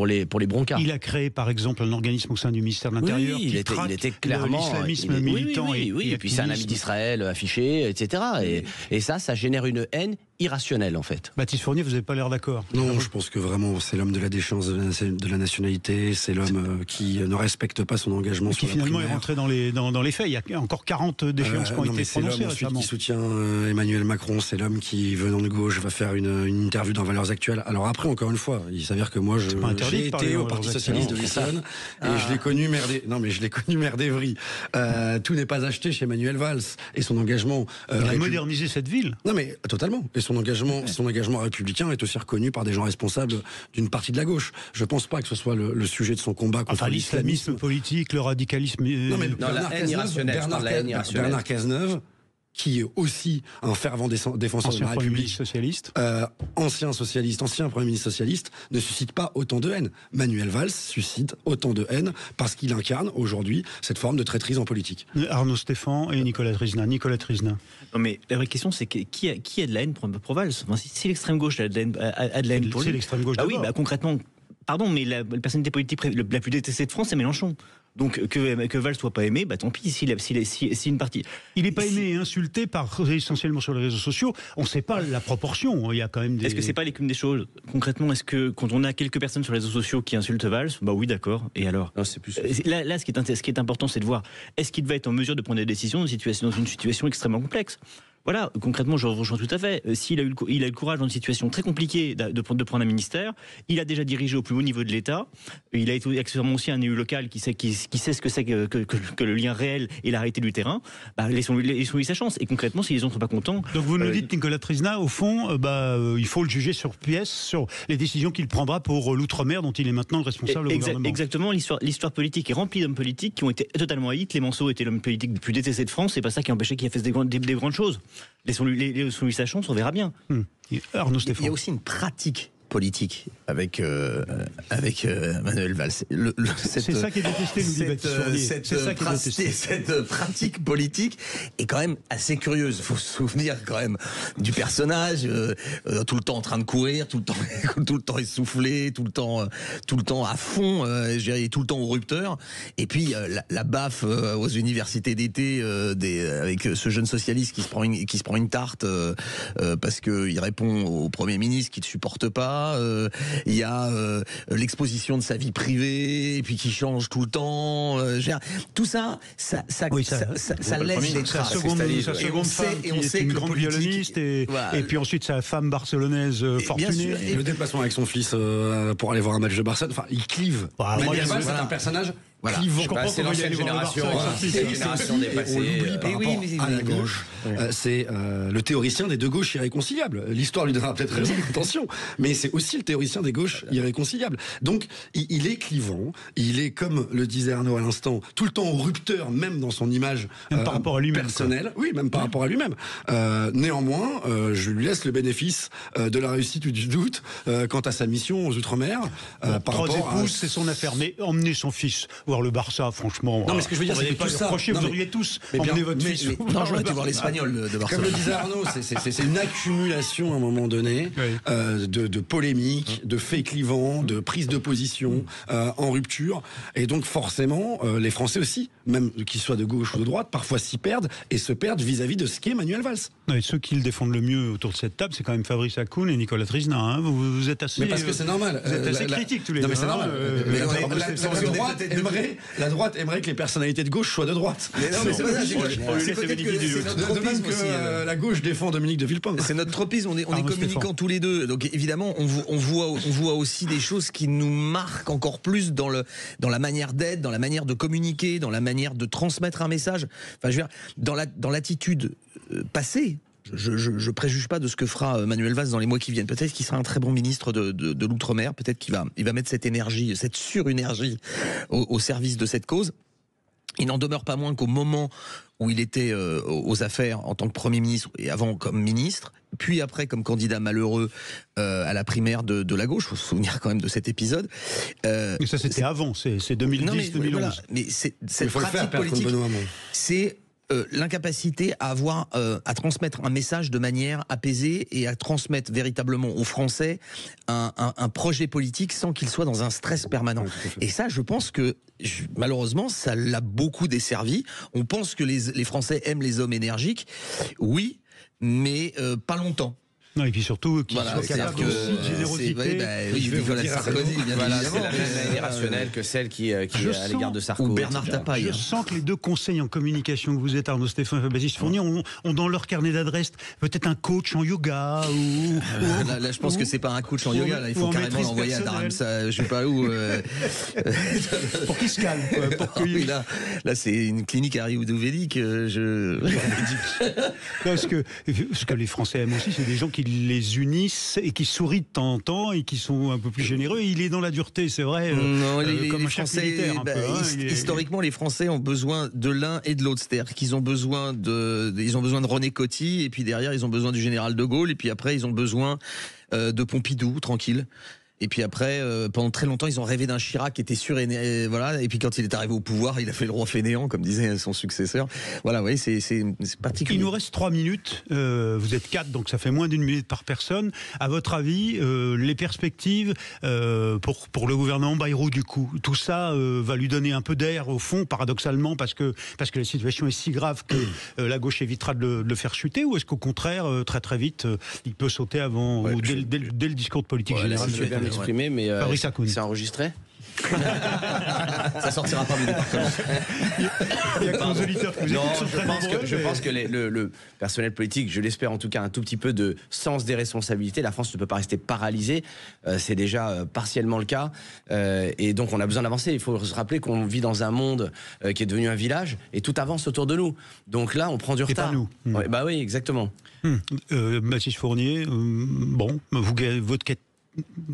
les broncas. Il a créé par exemple un organisme au sein du ministère de l'Intérieur il était clairement l'islamisme militant et puis c'est un ami d'Israël affiché, etc. Et ça génère une haine irrationnelle en fait. Baptiste Fournier, vous n'avez pas l'air d'accord? Non, je pense que vraiment c'est l'homme de la déchéance de la nationalité, c'est l'homme qui ne respecte pas son engagement sur la primaire. Qui finalement est rentré dans les faits. Il y a encore 40 déchéances qui ont été prononcées récemment. C'est l'homme qui soutient Emmanuel Macron, c'est l'homme qui, venant de gauche, va faire une interview dans Valeurs Actuelles. Alors après, encore une fois, il s'avère que moi j'ai été au Parti Socialiste de l'Essonne et je l'ai connu maire d'Evry. Tout n'est pas acheté chez Emmanuel Valls et son engagement. Il a modernisé cette ville. Non mais totalement. Et son engagement républicain est aussi reconnu par des gens responsables d'une partie de la gauche. Je pense pas que ce soit le sujet de son combat contre l'islamisme politique, le radicalisme. Non mais Bernard Cazeneuve, qui est aussi un fervent défenseur de la République, ancien socialiste, ancien Premier ministre socialiste, ne suscite pas autant de haine. Manuel Valls suscite autant de haine parce qu'il incarne aujourd'hui cette forme de traîtrise en politique. Arnaud Stéphan et Nicolas Trizna. Non mais la vraie question, c'est qui a de la haine pour Valls? Si l'extrême gauche a de la haine pour lui, c'est l'extrême gauche. Concrètement, pardon, mais la personnalité politique la plus détestée de France, c'est Mélenchon. Donc que Valls soit pas aimé, tant pis si une partie. Il n'est pas aimé et insulté essentiellement sur les réseaux sociaux. On ne sait pas la proportion. Il y a quand même des. Est-ce que c'est pas l'écume des choses? Concrètement, est-ce que quand on a quelques personnes sur les réseaux sociaux qui insultent Valls, oui, d'accord. Et alors? Non, c'est plus. Là, ce qui est important, c'est de voir est-ce qu'il va être en mesure de prendre des décisions dans une situation extrêmement complexe. Voilà, concrètement, je rejoins tout à fait. S'il a eu le courage dans une situation très compliquée de prendre un ministère, il a déjà dirigé au plus haut niveau de l'État, il a été accessoirement aussi un élu local qui sait ce que c'est que le lien réel et la réalité du terrain, laissons-lui sa chance. Et concrètement, si les gens ne sont pas contents... Donc vous nous dites, Nicolas Trizna, au fond, il faut le juger sur pièce, sur les décisions qu'il prendra pour l'outre-mer, dont il est maintenant le responsable au gouvernement. Exactement, l'histoire politique est remplie d'hommes politiques qui ont été totalement haïs. Clémenceau était l'homme politique le plus détesté de France, c'est pas ça qui a empêché qu'il fasse des grandes choses. Laissons-lui sa chance, on verra bien. Arnaud Stéphane. Il y a aussi une pratique politique avec Manuel Valls. C'est ça qui est détesté, nous dit Baptiste. Cette pratique politique est quand même assez curieuse. Il faut se souvenir quand même du personnage, tout le temps en train de courir, tout le temps essoufflé, tout le temps à fond, tout le temps au rupteur. Et puis la baffe aux universités d'été avec ce jeune socialiste qui se prend une tarte parce qu'il répond au Premier ministre qui ne supporte pas. Il y a l'exposition de sa vie privée et puis qui change tout le temps. Tout ça laisse des traces. Sa seconde femme qui est une grande violoniste et puis ensuite sa femme barcelonaise fortunée. Le déplacement avec son fils pour aller voir un match de Barcelone, enfin il clive. C'est un personnage. Voilà. C'est l'ancienne génération, dépassée. On l'oublie par rapport à la gauche. C'est le théoricien des deux gauches irréconciliables. L'histoire lui donnera peut-être raison, attention, mais c'est aussi le théoricien des gauches irréconciliables. Donc, il est clivant, il est, comme le disait Arnaud à l'instant, tout le temps au rupteur, même dans son image par rapport à lui-même, personnelle. Oui, même par rapport à lui-même. Néanmoins, je lui laisse le bénéfice de la réussite ou du doute quant à sa mission aux Outre-mer. Trois épouses, c'est son affaire, mais emmener son fils voir le Barça, franchement. Non, mais ce que je veux dire, c'est que tout ça. Vous auriez tous emmené votre fils. Non, j'aurais été voir l'Espagnol de Barcelone. Comme le disait Arnaud, c'est une accumulation à un moment donné de polémiques, de faits clivants, de prises de position en rupture. Et donc, forcément, les Français aussi, même qu'ils soient de gauche ou de droite, parfois s'y perdent et se perdent vis-à-vis de ce qu'est Manuel Valls. Et ceux qui le défendent le mieux autour de cette table, c'est quand même Fabrice Hakoun et Nicolas Trizna. Hein. Vous êtes assez. Mais parce que c'est normal. Vous êtes assez critiques tous les deux. Non, mais c'est normal. La droite aimerait que les personnalités de gauche soient de droite. Mais non, mais c'est pas ça. De même que la gauche défend Dominique de Villepin. C'est notre tropisme. On est communicants tous les deux. Donc évidemment, on voit aussi des choses qui nous marquent encore plus dans la manière d'être, dans la manière de communiquer, dans la manière de transmettre un message. Enfin, je veux dire, dans l'attitude passée. Je préjuge pas de ce que fera Manuel Valls dans les mois qui viennent. Peut-être qu'il sera un très bon ministre de l'Outre-mer. Peut-être qu'il va mettre cette énergie, cette surénergie au service de cette cause. Il n'en demeure pas moins qu'au moment où il était aux affaires en tant que Premier ministre et avant comme ministre, puis après comme candidat malheureux à la primaire de la gauche, il faut se souvenir quand même de cet épisode. Mais ça c'était avant, c'est 2010-2011. Voilà. Mais cette pratique politique, c'est l'incapacité à transmettre un message de manière apaisée et à transmettre véritablement aux Français un projet politique sans qu'il soit dans un stress permanent. Et ça, je pense que malheureusement, ça l'a beaucoup desservi. On pense que les Français aiment les hommes énergiques, oui, mais pas longtemps. Non, et puis surtout, qu'il soit capable aussi de générosité. Nicolas Sarkozy, bien évidemment. C'est la même haine irrationnelle que celle qui est à l'égard de Sarkozy. Ou Bernard Tapie. Je sens que les deux conseils en communication que vous êtes, Arnaud Stéphane et Baptiste Fournier, ont dans leur carnet d'adresse peut-être un coach en yoga ou... Là, je pense que c'est pas un coach en yoga, là, il faut carrément l'envoyer à Dharamsala, je sais pas où... Pour qu'il se calme. Là, c'est une clinique ayurvédique. Parce que les Français aiment aussi, c'est des gens qui les unissent et qui sourient de temps en temps et qui sont un peu plus généreux. Il est dans la dureté, c'est vrai. Non, comme les Français, historiquement, les Français ont besoin de l'un et de l'autre. C'est-à-dire qu'ils ont besoin de René Coty, et puis derrière, ils ont besoin du général de Gaulle, et puis après, ils ont besoin de Pompidou, tranquille. Et puis après, pendant très longtemps, ils ont rêvé d'un Chirac qui était voilà. Et puis quand il est arrivé au pouvoir, il a fait le roi fainéant, comme disait son successeur. Voilà, oui, c'est particulier. Il nous reste 3 minutes. Vous êtes 4, donc ça fait moins d'1 minute par personne. À votre avis, les perspectives pour le gouvernement Bayrou, du coup, tout ça va lui donner un peu d'air au fond, paradoxalement, parce que la situation est si grave que la gauche évitera de le faire chuter, ou est-ce qu'au contraire, très très vite, il peut sauter avant, ou dès le discours de politique générale? Exprimé, mais c'est enregistré. Ça sortira pas du département. Il y a que nos auditeurs qui vous écoutent. Je pense que le personnel politique, je l'espère en tout cas, un tout petit peu de sens des responsabilités. La France ne peut pas rester paralysée. C'est déjà partiellement le cas. Et donc on a besoin d'avancer. Il faut se rappeler qu'on vit dans un monde qui est devenu un village et tout avance autour de nous. Donc là, on prend du retard. Pas nous. Ouais, bah oui, exactement. Baptiste Fournier, votre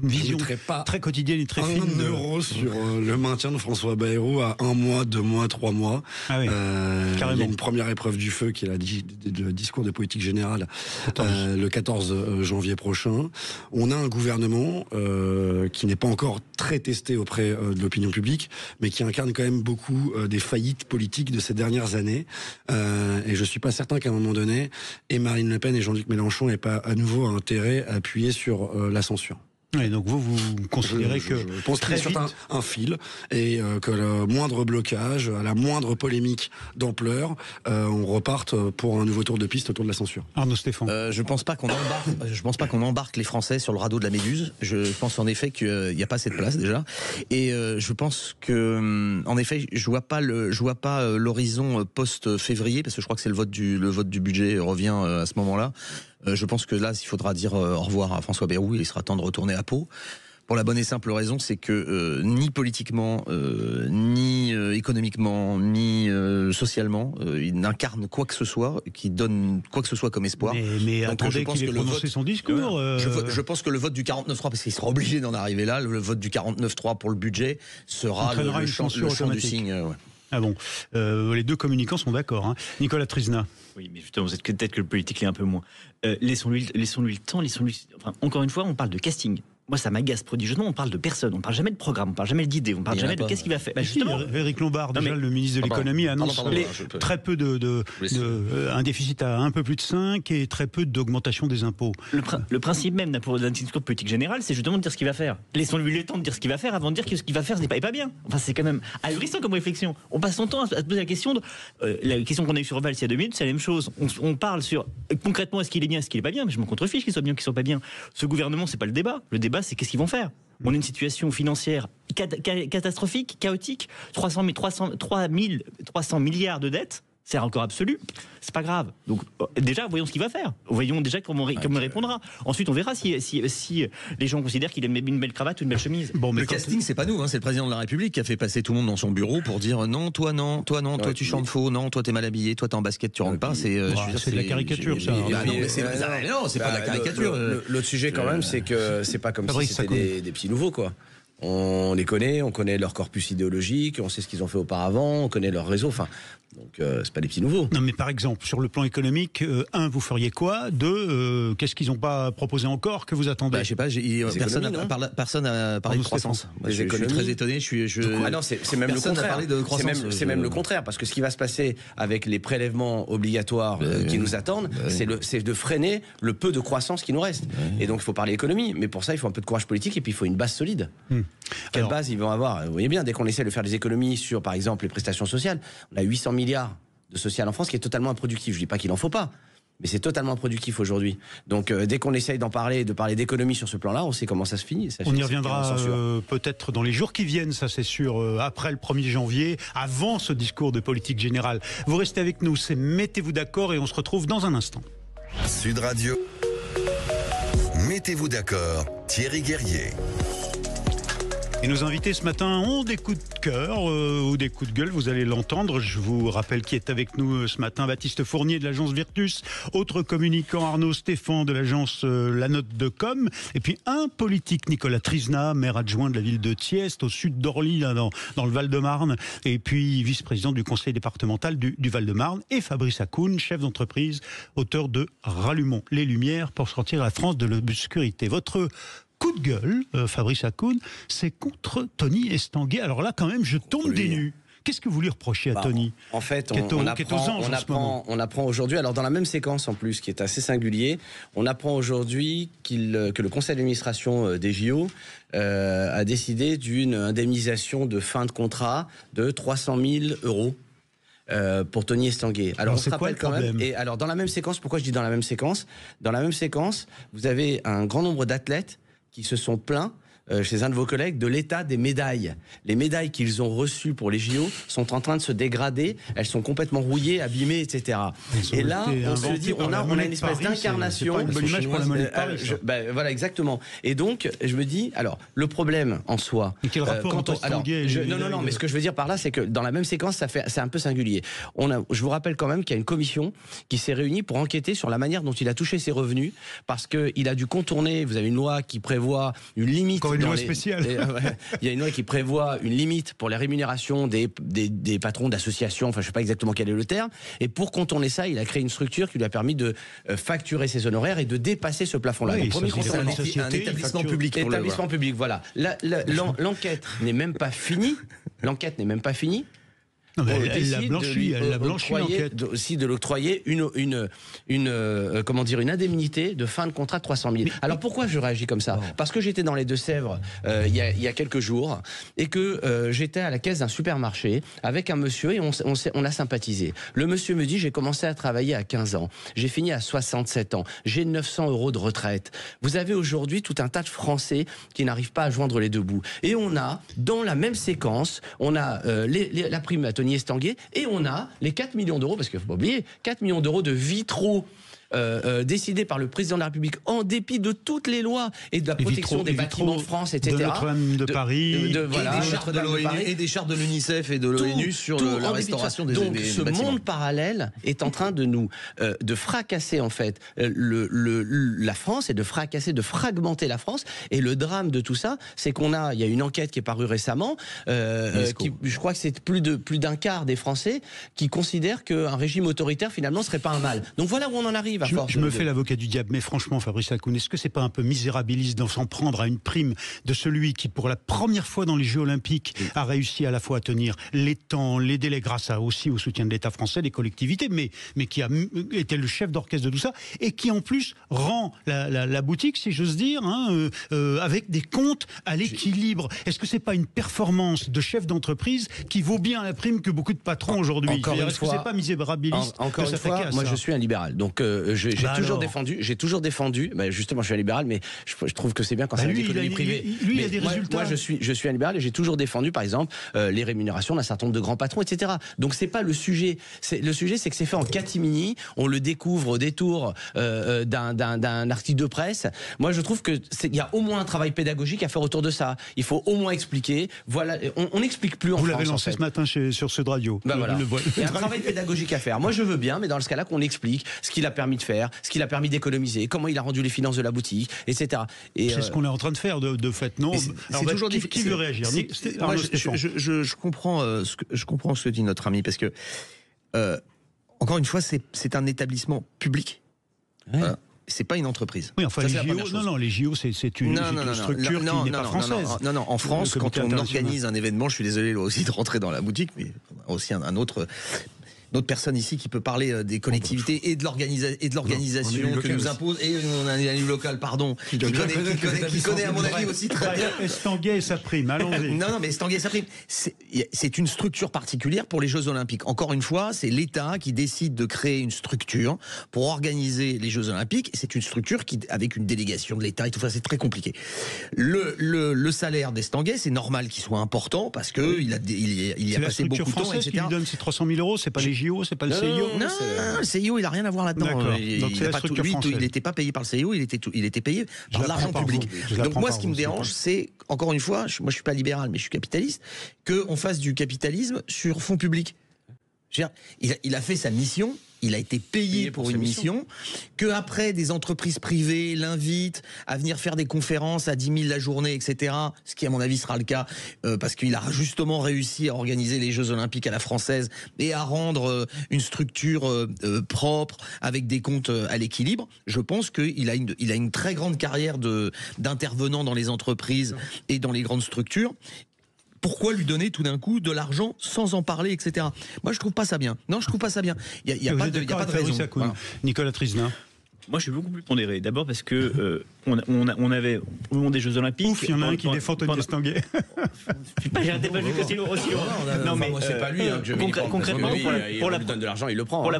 vision très quotidienne et très fine. 1 euro sur le maintien de François Bayrou à 1 mois, 2 mois, 3 mois. Ah oui, il y a une première épreuve du feu qui est le discours de politique générale le 14 janvier prochain. On a un gouvernement qui n'est pas encore très testé auprès de l'opinion publique, mais qui incarne quand même beaucoup des faillites politiques de ces dernières années. Et je suis pas certain qu'à un moment donné, et Marine Le Pen et Jean-Luc Mélenchon n'aient pas à nouveau intérêt à appuyer sur la censure. Oui, donc vous considérez que je pense très vite un fil et que le moindre blocage, à la moindre polémique d'ampleur, on reparte pour un nouveau tour de piste autour de la censure. Arnaud Stéphane. Je pense pas qu'on embarque les Français sur le radeau de la Méduse. Je pense en effet qu'il n'y a pas assez de place déjà. Et je pense que en effet, je vois pas l'horizon post-février, parce que je crois que c'est le vote du budget revient à ce moment-là. Je pense que là, il faudra dire au revoir à François Bayrou, il sera temps de retourner à Pau. Pour la bonne et simple raison, c'est que ni politiquement, ni économiquement, ni socialement, il n'incarne quoi que ce soit, qui donne quoi que ce soit comme espoir. Mais donc, attendez qu'il ait prononcé son discours. Je pense que le vote du 49.3, parce qu'il sera obligé d'en arriver là, le vote du 49.3 pour le budget sera le champ du signe. Ouais. Ah bon, les deux communicants sont d'accord. Hein. Nicolas Trizna. Oui, mais justement, peut-être que le politique l'est un peu moins. Laissons-lui le temps, Enfin, encore une fois, on parle de casting. Moi, ça m'agace prodigieusement. On parle de personne, on parle jamais de programme, on parle jamais d'idées, on parle jamais de qu'est-ce qu'il va faire. Justement, Éric Lombard, le ministre de l'économie, annonce très peu un déficit à un peu plus de 5 et très peu d'augmentation des impôts. Le principe même d'un discours politique général, c'est justement de dire ce qu'il va faire. Laissons-lui le temps de dire ce qu'il va faire avant de dire que ce qu'il va faire, ce n'est pas bien. Enfin, c'est quand même ahurissant comme réflexion. On passe son temps à se poser la question qu'on a eue sur Valls il y a 2 minutes, c'est la même chose. On parle sur concrètement est-ce qu'il est bien, est-ce qu'il est pas bien, mais je m'en contrefiche qu'il soit bien, qu'il soit pas bien. Ce gouvernement, c'est pas le débat. Le débat, c'est qu'est-ce qu'ils vont faire. On a une situation financière catastrophique, chaotique, 300 milliards de dettes. C'est un record absolu. C'est pas grave. Donc déjà, voyons ce qu'il va faire. Voyons déjà comment il répondra. Ensuite, on verra si les gens considèrent qu'il a une belle cravate ou une belle chemise. Bon, mais le casting, c'est pas nous. Hein, c'est le président de la République qui a fait passer tout le monde dans son bureau pour dire non, toi, tu chantes faux, non, toi, t'es mal habillé, toi, t'es en basket, tu rentres pas. C'est de la caricature, ça. Non, c'est pas de la caricature. L'autre sujet, quand même, c'est que c'est pas comme si c'était des petits nouveaux, quoi. On les connaît, on connaît leur corpus idéologique, on sait ce qu'ils ont fait auparavant, on connaît leur réseau. Enfin, donc c'est pas des petits nouveaux. Non, mais par exemple, sur le plan économique, vous feriez quoi? Qu'est-ce qu'ils n'ont pas proposé encore que vous attendez? Je sais pas. Personne n'a parlé de croissance. Je suis très étonné. Non, c'est même le contraire. C'est même le contraire, parce que ce qui va se passer avec les prélèvements obligatoires qui nous attendent, c'est de freiner le peu de croissance qui nous reste. Et donc il faut parler économie, mais pour ça il faut un peu de courage politique et puis il faut une base solide. Quelle base ils vont avoir? Vous voyez bien, dès qu'on essaie de faire des économies sur, par exemple, les prestations sociales, on a 800 milliards de social en France qui est totalement improductif. Je dis pas qu'il en faut pas, mais c'est totalement improductif aujourd'hui. Donc dès qu'on essaye de parler d'économie sur ce plan-là, on sait comment ça se finit. On y reviendra peut-être dans les jours qui viennent, ça c'est sûr, après le 1er janvier, avant ce discours de politique générale. Vous restez avec nous, c'est Mettez-vous d'accord et on se retrouve dans un instant. Sud Radio, Mettez-vous d'accord, Thierry Guerrier. Et nos invités ce matin ont des coups de cœur ou des coups de gueule, vous allez l'entendre. Je vous rappelle qui est avec nous ce matin: Baptiste Fournier de l'agence Virtus, autre communicant Arnaud Stéphane de l'agence La Note de Com, et puis un politique, Nicolas Trizna, maire adjoint de la ville de Thiest, au sud d'Orly, là, dans le Val-de-Marne, et puis vice-président du conseil départemental du Val-de-Marne, et Fabrice Hakoun, chef d'entreprise, auteur de Rallumons les lumières pour sortir la France de l'obscurité. Votre coup de gueule, Fabrice Hakoun, c'est contre Tony Estanguet. Alors là, quand même, je tombe des nues. Qu'est-ce que vous lui reprochez à Tony? En fait, on apprend aujourd'hui, alors dans la même séquence en plus, qui est assez singulier, on apprend aujourd'hui que le conseil d'administration des JO a décidé d'une indemnisation de fin de contrat de 300 000 euros. Pour Tony Estanguet. Alors on se rappelle quand même. Et alors dans la même séquence, pourquoi je dis dans la même séquence? Dans la même séquence, vous avez un grand nombre d'athlètes qui se sont plaints chez un de vos collègues de l'état des médailles. Les médailles qu'ils ont reçues pour les JO sont en train de se dégrader, elles sont complètement rouillées, abîmées, etc. Et là, on se dit, on a une espèce d'incarnation. C'est pas une bonne image pour la monnaie de Paris. Voilà, exactement. Et donc, je me dis, alors, le problème en soi... Et quel rapport entre Estanguet et les médailles Non, mais ce que je veux dire par là, c'est que dans la même séquence, c'est un peu singulier. Je vous rappelle quand même qu'il y a une commission qui s'est réunie pour enquêter sur la manière dont il a touché ses revenus, parce qu'il a dû contourner, vous avez une loi qui prévoit une limite... Une loi spéciale. Il y a une loi qui prévoit une limite pour les rémunérations des patrons d'associations, enfin je ne sais pas exactement quel est le terme, et pour contourner ça, il a créé une structure qui lui a permis de facturer ses honoraires et de dépasser ce plafond-là. Oui, un établissement public. Établissement public, voilà. L'enquête n'est même pas finie. L'enquête n'est même pas finie. Non, mais elle l'a blanchi, l'enquête. Aussi de l'octroyer une indemnité de fin de contrat de 300 000. Alors pourquoi je réagis comme ça ? Parce que j'étais dans les Deux-Sèvres il y a quelques jours et que j'étais à la caisse d'un supermarché avec un monsieur et on a sympathisé. Le monsieur me dit, j'ai commencé à travailler à 15 ans, j'ai fini à 67 ans, j'ai 900 € de retraite. Vous avez aujourd'hui tout un tas de Français qui n'arrivent pas à joindre les deux bouts. Et on a, dans la même séquence, on a la prime à Tony Estanguet, et on a les 4 millions d'euros, parce qu'il ne faut pas oublier, 4 millions d'euros de vitraux décidés par le président de la République en dépit de toutes les lois et de la protection des bâtiments de France, etc. De Notre-Dame de Paris, et des chartes de l'UNICEF et de l'ONU sur la restauration des bâtiments. Donc ce monde parallèle est en train de nous de fracasser en fait la France et de fragmenter la France. Et le drame de tout ça, c'est il y a une enquête qui est parue récemment, je crois que c'est plus d'un quart des Français qui considèrent qu'un régime autoritaire finalement serait pas un mal. Donc voilà où on en arrive. Je me fais l'avocat du diable, mais franchement, Fabrice Hakoun, est-ce que c'est pas un peu misérabiliste d'en s'en prendre à une prime de celui qui, pour la première fois dans les Jeux Olympiques, a réussi à la fois à tenir les temps, les délais, grâce aussi au soutien de l'État français, des collectivités, mais qui a été le chef d'orchestre de tout ça, et qui en plus rend la boutique, si j'ose dire, avec des comptes à l'équilibre. Est-ce que c'est pas une performance de chef d'entreprise qui vaut bien la prime que beaucoup de patrons aujourd'hui? Est-ce que c'est pas misérabiliste encore une fois, moi je suis un libéral, donc j'ai toujours défendu, justement je suis un libéral, mais je trouve que c'est bien quand c'est l'économie privée. Lui, il a des résultats. Moi je suis un libéral et j'ai toujours défendu par exemple les rémunérations d'un certain nombre de grands patrons, etc. Donc c'est pas le sujet. Le sujet, c'est que c'est fait en catimini, on le découvre au détour d'un article de presse. Moi je trouve qu'il y a au moins un travail pédagogique à faire autour de ça. Il faut au moins expliquer. Voilà, on n'explique plus en France. Vous l'avez lancé ce matin sur Sud Radio. Voilà. Il y a un travail pédagogique à faire. Moi je veux bien, mais dans ce cas-là qu'on explique ce qu'il a permis de faire, ce qu'il a permis d'économiser, comment il a rendu les finances de la boutique, etc. C'est ce qu'on est en train de faire de fait, non? C'est toujours difficile. Qui veut réagir? Je comprends ce que dit notre ami, parce que encore une fois, c'est un établissement public. Ouais. C'est pas une entreprise. Oui, enfin, les JO, c'est une structure qui n'est pas française. Non, en France, quand on organise un événement, je suis désolé aussi de rentrer dans la boutique, mais aussi un autre... Notre personne ici qui peut parler des collectivités et de l'organisation que nous impose, et on a un élu local, pardon, qui connaît à mon avis aussi très bien. Estanguet et sa prime, allons-y. Non, mais Estanguet et sa prime, c'est une structure particulière pour les Jeux Olympiques. Encore une fois, c'est l'État qui décide de créer une structure pour organiser les Jeux Olympiques. C'est une structure avec une délégation de l'État et tout ça, c'est très compliqué. Le salaire d'Estanguet, c'est normal qu'il soit important parce que il y a passé beaucoup de temps, etc. Qui lui donne ses 300 000 €, c'est pas les JO, c'est pas le CIO. Non, le CIO, il n'a rien à voir là-dedans. Il n'était pas payé par le CIO, il était payé par l'argent public. Donc moi, ce qui me dérange, c'est, encore une fois, moi je suis pas libéral, mais je suis capitaliste, qu'on fasse du capitalisme sur fonds publics. Il a fait sa mission. Il a été payé pour une mission, qu'après des entreprises privées l'invitent à venir faire des conférences à 10 000 la journée, etc. Ce qui, à mon avis, sera le cas, parce qu'il a justement réussi à organiser les Jeux Olympiques à la française et à rendre une structure propre, avec des comptes à l'équilibre. Je pense qu'il a une très grande carrière d'intervenant dans les entreprises et dans les grandes structures. Pourquoi lui donner tout d'un coup de l'argent sans en parler, etc. Moi, je trouve pas ça bien. Non, je trouve pas ça bien. Il y a pas de raison. Voilà. Nicolas Trizna. Moi, je suis beaucoup plus pondéré. D'abord parce que on avait au moment des Jeux Olympiques. Ouf, il y en a un qui défend Tony Estanguet. J'arrêtais pas vu que c'est aussi. Non, mais c'est pas lui que je vais concrètement, pour la donne de l'argent, il le prend. Pour la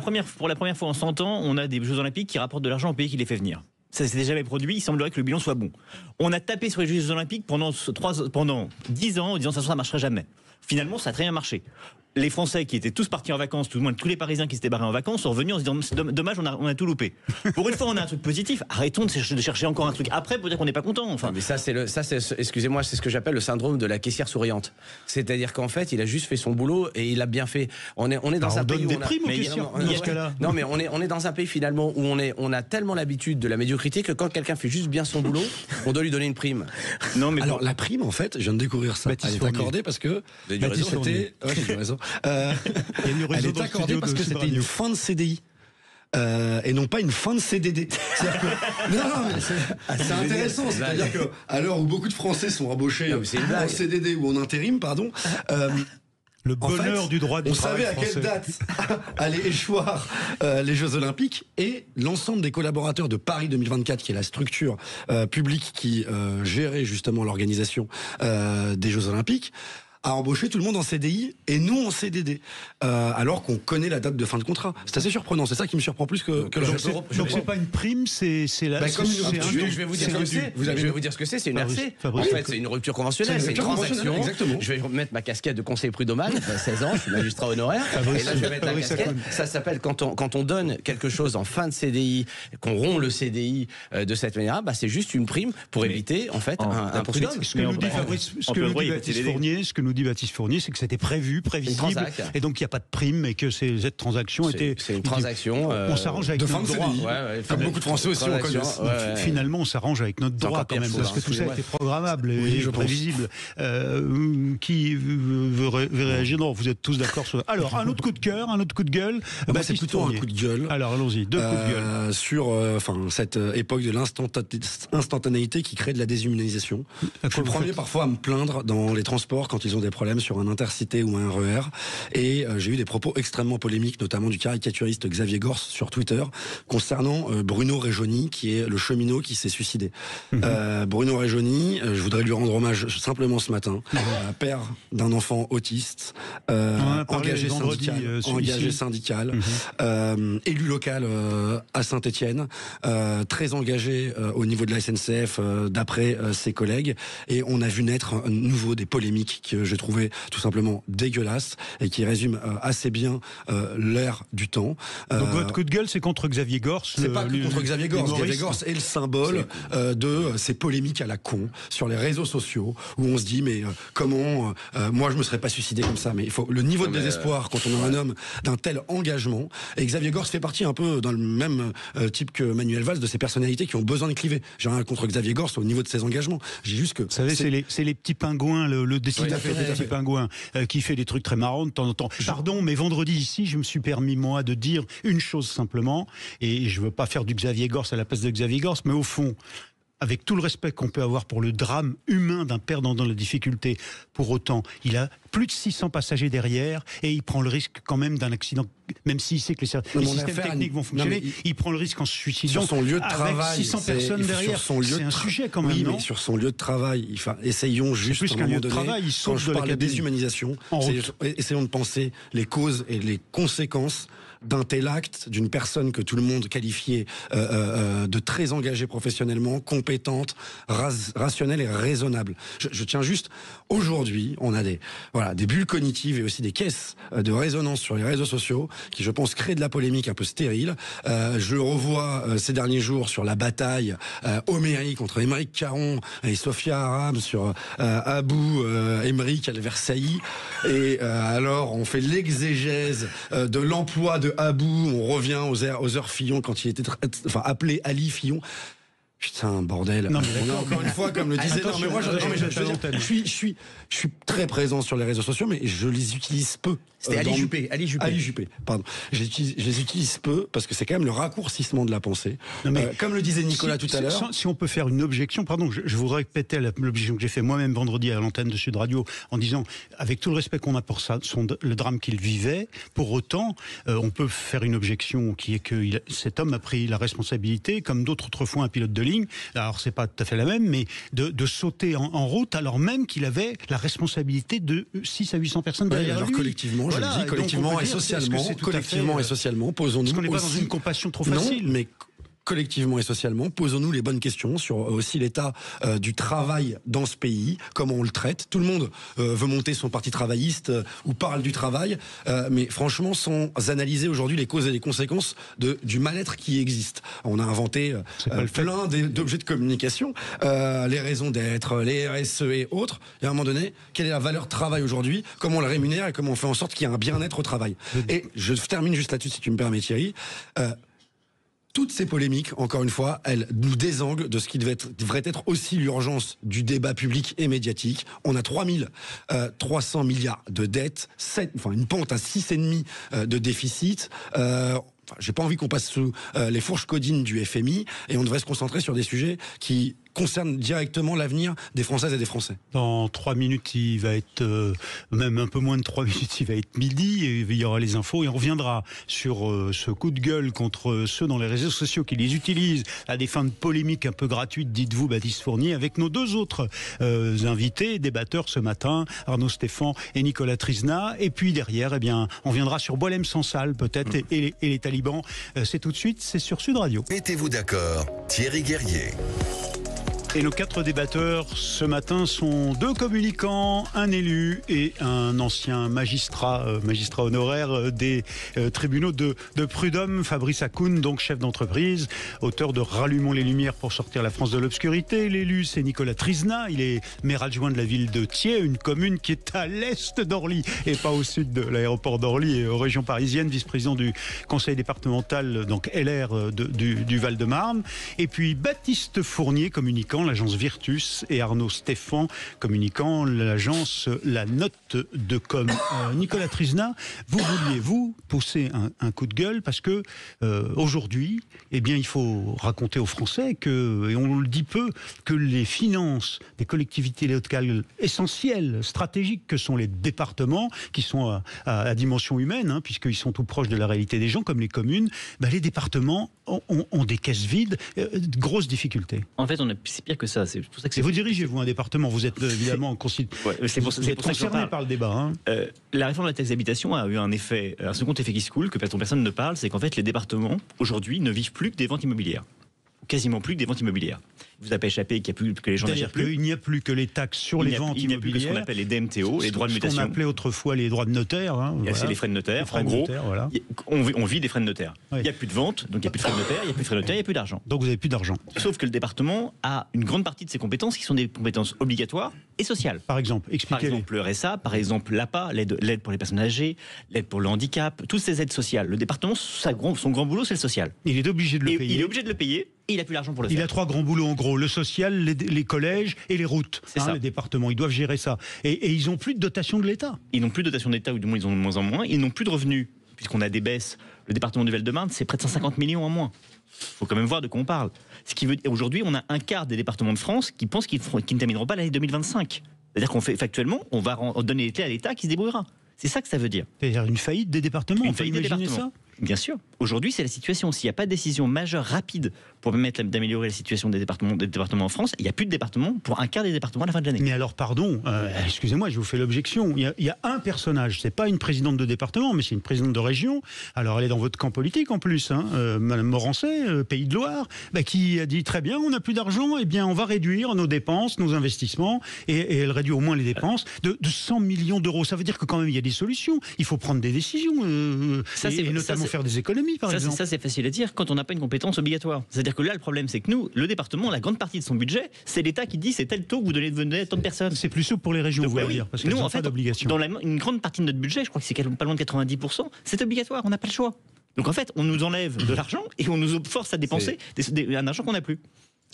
première fois en 100 ans, on a des Jeux Olympiques qui rapportent de l'argent au pays qui les fait venir. Ça s'était jamais produit. Il semblerait que le bilan soit bon. On a tapé sur les Jeux Olympiques pendant 10 ans en disant ça marchera jamais. Finalement, ça a très bien marché. Les Français qui étaient tous partis en vacances, tout le moins tous les Parisiens qui s'étaient barrés en vacances, sont revenus en se disant c'est dommage, on a tout loupé. Pour une fois, on a un truc positif. Arrêtons de chercher encore un truc après pour dire qu'on n'est pas content. Enfin, mais excusez-moi, c'est ce que j'appelle le syndrome de la caissière souriante. C'est-à-dire qu'en fait, il a juste fait son boulot et il a bien fait. On est dans un pays où non, mais on est dans un pays finalement où on a tellement l'habitude de la médiocrité que quand quelqu'un fait juste bien son boulot, on doit lui donner une prime. Non, mais alors la prime, en fait, je viens de découvrir ça. Elle est accordée parce que j'ai du réseau. Elle est accordée parce que c'était une fin de CDI. Et non pas une fin de CDD. C'est-à-dire que non, mais c'est intéressant. C'est-à-dire que à l'heure où beaucoup de Français sont embauchés en CDD ou en intérim, pardon. Le bonheur du droit du travail français. On savait à quelle date allaient échoir les Jeux Olympiques, et l'ensemble des collaborateurs de Paris 2024, qui est la structure publique qui gérait justement l'organisation des Jeux Olympiques, a embauché tout le monde en CDI et nous en CDD, alors qu'on connaît la date de fin de contrat. C'est assez surprenant, c'est ça qui me surprend plus que le donc c'est pas une prime, c'est la... je vais vous dire ce que c'est. Je vais vous dire ce que c'est une RC. En fait, c'est une rupture conventionnelle, c'est une transaction. Exactement. Je vais mettre ma casquette de conseiller prud'homal, 16 ans, je suis magistrat honoraire, et là je vais mettre la casquette. Ça s'appelle quand on donne quelque chose en fin de CDI, qu'on rompt le CDI de cette manière, c'est juste une prime pour éviter en fait un prud'homme. Ce que nous dit Fabrice, ce que nous dit Baptiste Fournier, Baptiste Fournier, c'est que c'était prévisible, et donc il n'y a pas de prime, et que cette transaction était... C'est une transaction... on s'arrange avec notre droit. Comme beaucoup de Français aussi, on connaît. Finalement, on s'arrange avec notre droit quand même, parce que tout ça était programmable et prévisible. Qui veut réagir? Non, vous êtes tous d'accord sur... Alors, un autre coup de cœur, un autre coup de gueule. C'est plutôt un coup de gueule. Alors, allons-y, deux coups de gueule. Sur cette époque de l'instantanéité qui crée de la déshumanisation. Je suis le premier parfois à me plaindre dans les transports quand ils ont des problèmes sur un intercité ou un RER, et j'ai eu des propos extrêmement polémiques, notamment du caricaturiste Xavier Gors sur Twitter, concernant Bruno Reggiani, qui est le cheminot qui s'est suicidé. Bruno Reggiani, je voudrais lui rendre hommage simplement ce matin, père d'un enfant autiste, engagé syndical, élu local à Saint-Étienne, très engagé au niveau de la SNCF d'après ses collègues, et on a vu naître à nouveau des polémiques que je trouvais tout simplement dégueulasses et qui résument assez bien l'ère du temps. Donc votre coup de gueule, c'est contre Xavier Gors? C'est pas contre Xavier Gors. Xavier Gors est le symbole de ces polémiques à la con sur les réseaux sociaux, où on se dit mais comment moi je me serais pas suicidé comme ça, mais il faut le niveau de désespoir quand on a un homme d'un tel engagement. Et Xavier Gors fait partie un peu dans le même type que Manuel Valls, de ces personnalités qui ont besoin de cliver. J'ai rien contre Xavier Gors au niveau de ses engagements. J'ai juste que... Vous savez, c'est les petits pingouins, le décideur des petits pingouins, qui fait des trucs très marrants de temps en temps. Pardon, mais vendredi ici, je me suis permis, moi, de dire une chose simplement, et je veux pas faire du Xavier Gors à la place de Xavier Gors, mais au fond, avec tout le respect qu'on peut avoir pour le drame humain d'un père dans la difficulté, pour autant, il a plus de 600 passagers derrière, et il prend le risque quand même d'un accident, même s'il sait que les systèmes techniques vont fonctionner, il prend le risque en se suicidant sur son lieu de travail, avec 600 personnes derrière. C'est un sujet quand même, oui, non? mais sur son lieu de travail, essayons juste, plus qu'un lieu de travail, quand je parle de déshumanisation, essayons de penser les causes et les conséquences d'un tel acte, d'une personne que tout le monde qualifiait de très engagée professionnellement, compétente, rationnelle et raisonnable. Je tiens juste, aujourd'hui, on a des bulles cognitives et aussi des caisses de résonance sur les réseaux sociaux qui, je pense, créent de la polémique un peu stérile. Je le revois ces derniers jours sur la bataille homérique entre Émeric Caron et Sophia Aram sur Abou Émeric al-Versailles. Et alors, on fait l'exégèse de l'emploi de Abou, on revient aux heures Fillon quand il était appelé Ali Fillon. Putain, bordel. Non, mais encore une fois, comme le disait... Je suis très présent sur les réseaux sociaux, mais je les utilise peu. C'était Ali Juppé, pardon. Je les utilise peu, parce que c'est quand même le raccourcissement de la pensée. Non, mais comme le disait Nicolas tout à l'heure... Si on peut faire une objection, pardon, je vous répétais l'objection que j'ai fait moi-même vendredi à l'antenne de Sud Radio, en disant, avec tout le respect qu'on a pour ça, le drame qu'il vivait, pour autant, on peut faire une objection qui est que cet homme a pris la responsabilité, comme d'autres autrefois un pilote de ligne, alors c'est pas tout à fait la même, mais de sauter en route alors même qu'il avait la responsabilité de 600 à 800 personnes derrière lui. Alors collectivement, je le dis, collectivement et socialement, posons-nous. Parce qu'on n'est pas dans une compassion trop facile. Non, mais collectivement et socialement, posons-nous les bonnes questions sur aussi l'état du travail dans ce pays, comment on le traite. Tout le monde veut monter son parti travailliste ou parle du travail, mais franchement, sans analyser aujourd'hui les causes et les conséquences du mal-être qui existe. On a inventé plein d'objets de communication, les raisons d'être, les RSE et autres. Et à un moment donné, quelle est la valeur travail aujourd'hui, comment on le rémunère et comment on fait en sorte qu'il y ait un bien-être au travail. Et je termine juste là-dessus, si tu me permets, Thierry. Toutes ces polémiques, encore une fois, elles nous désanglent de ce qui devrait être aussi l'urgence du débat public et médiatique. On a 300 milliards de dettes, une pente à 6,5 de déficit. J'ai pas envie qu'on passe sous les fourches codines du FMI, et on devrait se concentrer sur des sujets qui concerne directement l'avenir des Françaises et des Français. Dans 3 minutes, il va être, même un peu moins de 3 minutes, il va être midi, et il y aura les infos, et on reviendra sur ce coup de gueule contre ceux dans les réseaux sociaux qui les utilisent à des fins de polémique un peu gratuites, dites-vous, Baptiste Fournier, avec nos 2 autres invités, débatteurs ce matin, Arnaud Stéphan et Nicolas Trizna. Et puis derrière, eh bien, on viendra sur Boualem Sansal, peut-être, et les talibans. C'est tout de suite, c'est sur Sud Radio. Mettez-vous d'accord, Thierry Guerrier. Et nos 4 débatteurs ce matin sont 2 communicants, un élu et un ancien magistrat honoraire des tribunaux de Prud'homme, Fabrice Hakoun, donc chef d'entreprise, auteur de Rallumons les lumières pour sortir la France de l'obscurité. L'élu, c'est Nicolas Trizna, il est maire adjoint de la ville de Thiers, une commune qui est à l'est d'Orly et pas au sud de l'aéroport d'Orly et aux régions parisiennes, vice-président du conseil départemental, donc LR du Val-de-Marne. Et puis Baptiste Fournier, communicant, l'agence Virtus, et Arnaud Stéphan, communicant, l'agence La Note de Com. Nicolas Trizna, vous vouliez pousser un coup de gueule parce que aujourd'hui, eh bien, il faut raconter aux Français que, et on le dit peu, que les finances des collectivités locales essentielles, stratégiques que sont les départements, qui sont à dimension humaine, puisqu'ils sont tout proches de la réalité des gens, comme les communes, les départements ont des caisses vides, de grosses difficultés. En fait, c'est pire que ça. C'est pour ça que vous dirigez, vous, un département. Vous êtes évidemment concerné par le débat. La réforme de la taxe d'habitation a eu un second effet qui se coule, que personne ne parle, c'est qu'en fait, les départements, aujourd'hui, ne vivent plus que des ventes immobilières. Quasiment plus que des ventes immobilières. Vous avez échappé qu'il n'y a plus que les gens n'achètent plus. Il n'y a plus que les taxes sur les ventes immobilières. Il n'y a plus que ce qu'on appelle les DMTO, les droits de mutation. Ce qu'on appelait autrefois les droits de notaire. C'est les frais de notaire. En gros, on vit des frais de notaire. Il n'y a plus de vente, donc il n'y a plus de frais de notaire, il n'y a plus de frais de notaire, il n'y a plus d'argent. Donc vous n'avez plus d'argent. Sauf que le département a une grande partie de ses compétences qui sont des compétences obligatoires et sociales. Par exemple, expliquez-les. Par exemple, le RSA, par exemple l'APA, l'aide pour les personnes âgées, l'aide pour le handicap, toutes ces aides sociales. Le département, son grand boulot, c'est le social. Il est obligé de le payer. Il est obligé de le payer. Et il n'a plus l'argent pour le faire. Il a 3 grands boulots en gros, le social, les collèges et les routes. C'est ça. Les départements, ils doivent gérer ça. Et ils n'ont plus de dotation de l'État. Ils n'ont plus de dotation de l'État, ou du moins ils ont de moins en moins. Ils n'ont plus de revenus, puisqu'on a des baisses. Le département du Val-de-Marne, c'est près de 150 millions en moins. Il faut quand même voir de quoi on parle. Ce qui veut dire, aujourd'hui, on a un quart des départements de France qui pensent qu'ils ne termineront pas l'année 2025. C'est-à-dire qu'on fait factuellement, on va donner les clés à l'État qui se débrouillera. C'est ça que ça veut dire. C'est-à-dire une faillite des départements. Une faillite des départements. Ça bien sûr. Aujourd'hui, c'est la situation. S'il n'y a pas de décision majeure, rapide, pour permettre d'améliorer la situation des départements en France, il n'y a plus de départements pour un quart des départements à la fin de l'année. Mais alors, pardon, excusez-moi, je vous fais l'objection. Il y a un personnage, c'est pas une présidente de département, mais c'est une présidente de région. Alors, elle est dans votre camp politique en plus, Madame Morancet, Pays de Loire, qui a dit très bien, on n'a plus d'argent, eh bien, on va réduire nos dépenses, nos investissements, et elle réduit au moins les dépenses de 100 millions d'euros. Ça veut dire que quand même, il y a des solutions. Il faut prendre des décisions, et notamment faire des économies, par exemple. Ça, c'est facile à dire quand on n'a pas une compétence obligatoire. C'est-à-dire que là, le problème, c'est que nous, le département, la grande partie de son budget, c'est l'État qui dit c'est tel taux que vous donnez à tant de personnes. C'est plus souple pour les régions, vous voulez dire, parce qu'elles n'ont pas d'obligation. Dans une grande partie de notre budget, je crois que c'est pas loin de 90%, c'est obligatoire, on n'a pas le choix. Donc en fait, on nous enlève de l'argent et on nous force à dépenser un argent qu'on n'a plus.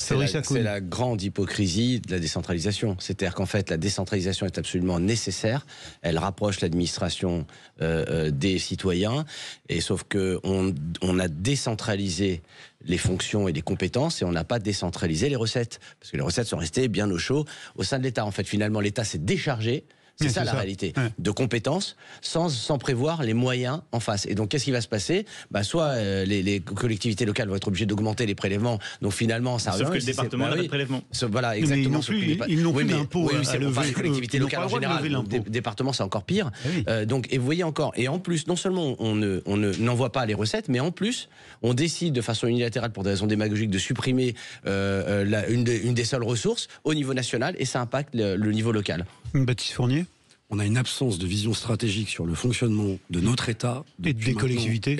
C'est la grande hypocrisie de la décentralisation. C'est-à-dire qu'en fait, la décentralisation est absolument nécessaire. Elle rapproche l'administration des citoyens. Et sauf qu'on a décentralisé les fonctions et les compétences et on n'a pas décentralisé les recettes. Parce que les recettes sont restées bien au chaud au sein de l'État. En fait, finalement, l'État s'est déchargé. C'est ça la réalité. De compétences sans prévoir les moyens en face. Et donc, qu'est-ce qui va se passer? Soit les collectivités locales vont être obligées d'augmenter les prélèvements. Donc, finalement, ça revient. Sauf que le département n'a pas de prélèvement. Voilà, exactement. Ils n'ont plus d'impôts. On parle des collectivités locales en général. Les départements, c'est encore pire. Et vous voyez encore. Et en plus, non seulement on n'envoie pas les recettes, mais en plus, on décide de façon unilatérale, pour des raisons démagogiques, de supprimer une des seules ressources au niveau national, et ça impacte le niveau local. Baptiste Fournier? On a une absence de vision stratégique sur le fonctionnement de notre État et des collectivités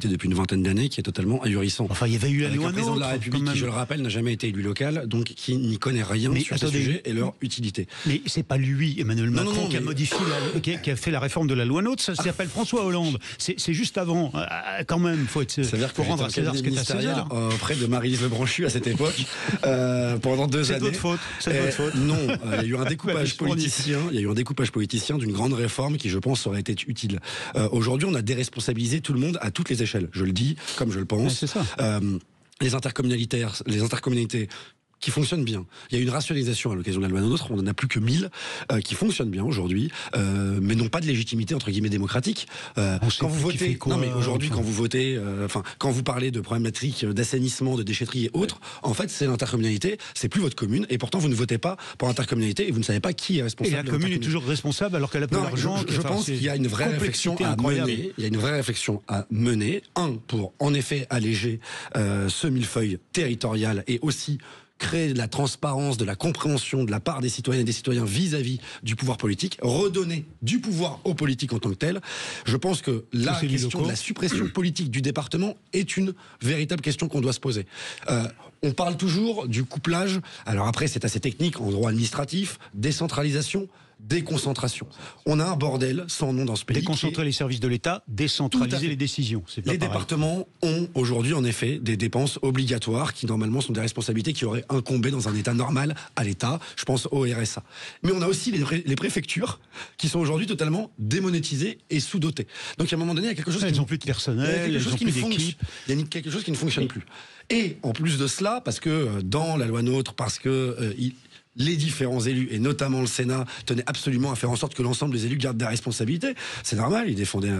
depuis une vingtaine d'années qui est totalement ahurissant. Enfin, il y avait eu la loi le président de la République qui, je le rappelle, n'a jamais été élu local, donc qui n'y connaît rien sur ces sujets et leur utilité. Mais c'est pas lui, Emmanuel Macron, qui a modifié, qui a fait la réforme de la loi NOTRe. Ça s'appelle François Hollande. C'est juste avant, quand même. Faut rendre à César ce qui est à César. Auprès de Maryse Lebranchu à cette époque, pendant 2 années. C'est votre faute. Non, il y a eu un découpage politicien. Il y a eu un découpage politicien d'une grande réforme qui, je pense, aurait été utile. Aujourd'hui, on a déresponsabilisé tout le monde à toutes les échelles. Je le dis comme je le pense. C'est ça. Les intercommunalités qui fonctionnent bien. Il y a une rationalisation à l'occasion de la loi NOTRe, on n'en a plus que 1000 qui fonctionnent bien aujourd'hui, mais n'ont pas de légitimité entre guillemets démocratique. Quand vous votez, quand vous votez, quand vous parlez de problématiques d'assainissement, de déchetterie et autres, en fait, c'est l'intercommunalité, c'est plus votre commune, et pourtant vous ne votez pas pour l'intercommunalité et vous ne savez pas qui est responsable. Et la commune est toujours responsable alors qu'elle a plus d'argent. Je pense qu'il y a une vraie réflexion à mener. Il y a une vraie réflexion à mener. Pour en effet alléger ce millefeuille territorial et aussi créer de la transparence, de la compréhension de la part des citoyennes et des citoyens vis-à-vis du pouvoir politique, redonner du pouvoir aux politiques en tant que tel. Je pense que la question de la suppression politique du département est une véritable question qu'on doit se poser. On parle toujours du couplage, alors après c'est assez technique en droit administratif, décentralisation, déconcentration. On a un bordel sans nom dans ce pays. Déconcentrer les services de l'État, décentraliser les décisions. Les départements ont aujourd'hui en effet des dépenses obligatoires qui normalement sont des responsabilités qui auraient incombé dans un État normal à l'État. Je pense au RSA. Mais on a aussi les préfectures qui sont aujourd'hui totalement démonétisées et sous-dotées. Donc à un moment donné, il y a quelque chose elles n'ont plus de personnel, elles n'ont plus d'équipe. Il y a quelque chose qui ne fonctionne plus. Et en plus de cela, parce que dans la loi NOTRe, parce que les différents élus, et notamment le Sénat, tenaient absolument à faire en sorte que l'ensemble des élus gardent des responsabilités. C'est normal, ils défendaient...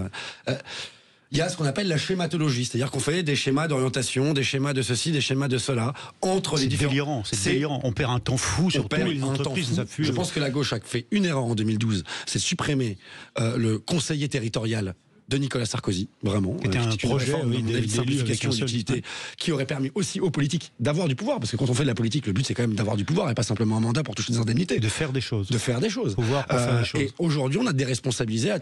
Il y a ce qu'on appelle la schématologie, c'est-à-dire qu'on fait des schémas d'orientation, des schémas de ceci, des schémas de cela, entre les différents... C'est délirant, on perd un temps fou sur tous les entreprises. Je pense que la gauche a fait une erreur en 2012, c'est supprimer le conseiller territorial de Nicolas Sarkozy, vraiment. C'était un projet de simplification d'utilité qui aurait permis aussi aux politiques d'avoir du pouvoir, parce que quand on fait de la politique, le but c'est quand même d'avoir du pouvoir et pas simplement un mandat pour toucher des indemnités. De faire des choses. Pouvoir pour faire des choses. Et aujourd'hui, on a déresponsabilisé à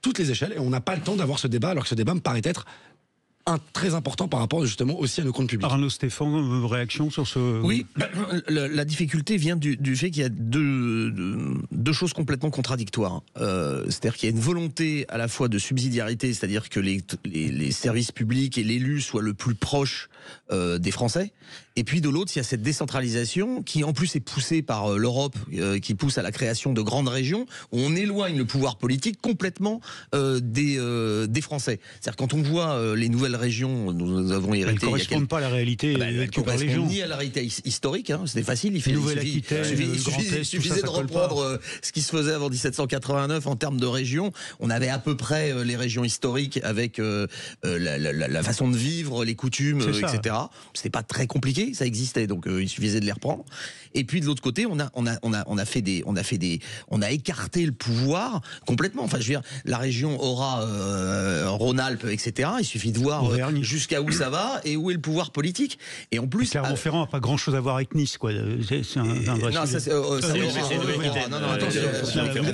toutes les échelles et on n'a pas le temps d'avoir ce débat, alors que ce débat me paraît être très important par rapport justement aussi à nos comptes publics. Arnaud Stéphane, réaction sur ce... Oui, la difficulté vient du fait qu'il y a deux choses complètement contradictoires. C'est-à-dire qu'il y a une volonté à la fois de subsidiarité, c'est-à-dire que les services publics et l'élu soient le plus proche des Français. Et puis de l'autre, il y a cette décentralisation qui en plus est poussée par l'Europe, qui pousse à la création de grandes régions, où on éloigne le pouvoir politique complètement des Français. C'est-à-dire quand on voit les nouvelles régions, nous avons hérité... Elles ne correspondent pas à la réalité. Elles ne correspondent ni à la réalité historique, c'était facile, il suffisait de reprendre ce qui se faisait avant 1789 en termes de régions. On avait à peu près les régions historiques avec la façon de vivre, les coutumes, etc. C'était pas très compliqué, ça existait, donc il suffisait de les reprendre. Et puis de l'autre côté, on a écarté le pouvoir complètement. Enfin, je veux dire, la région aura Rhône-Alpes, etc. Il suffit de voir jusqu'à où ça va et où est le pouvoir politique. Et en plus, Clermont-Ferrand n'a pas grand-chose à voir avec Nice, quoi. C'est un vrai sujet.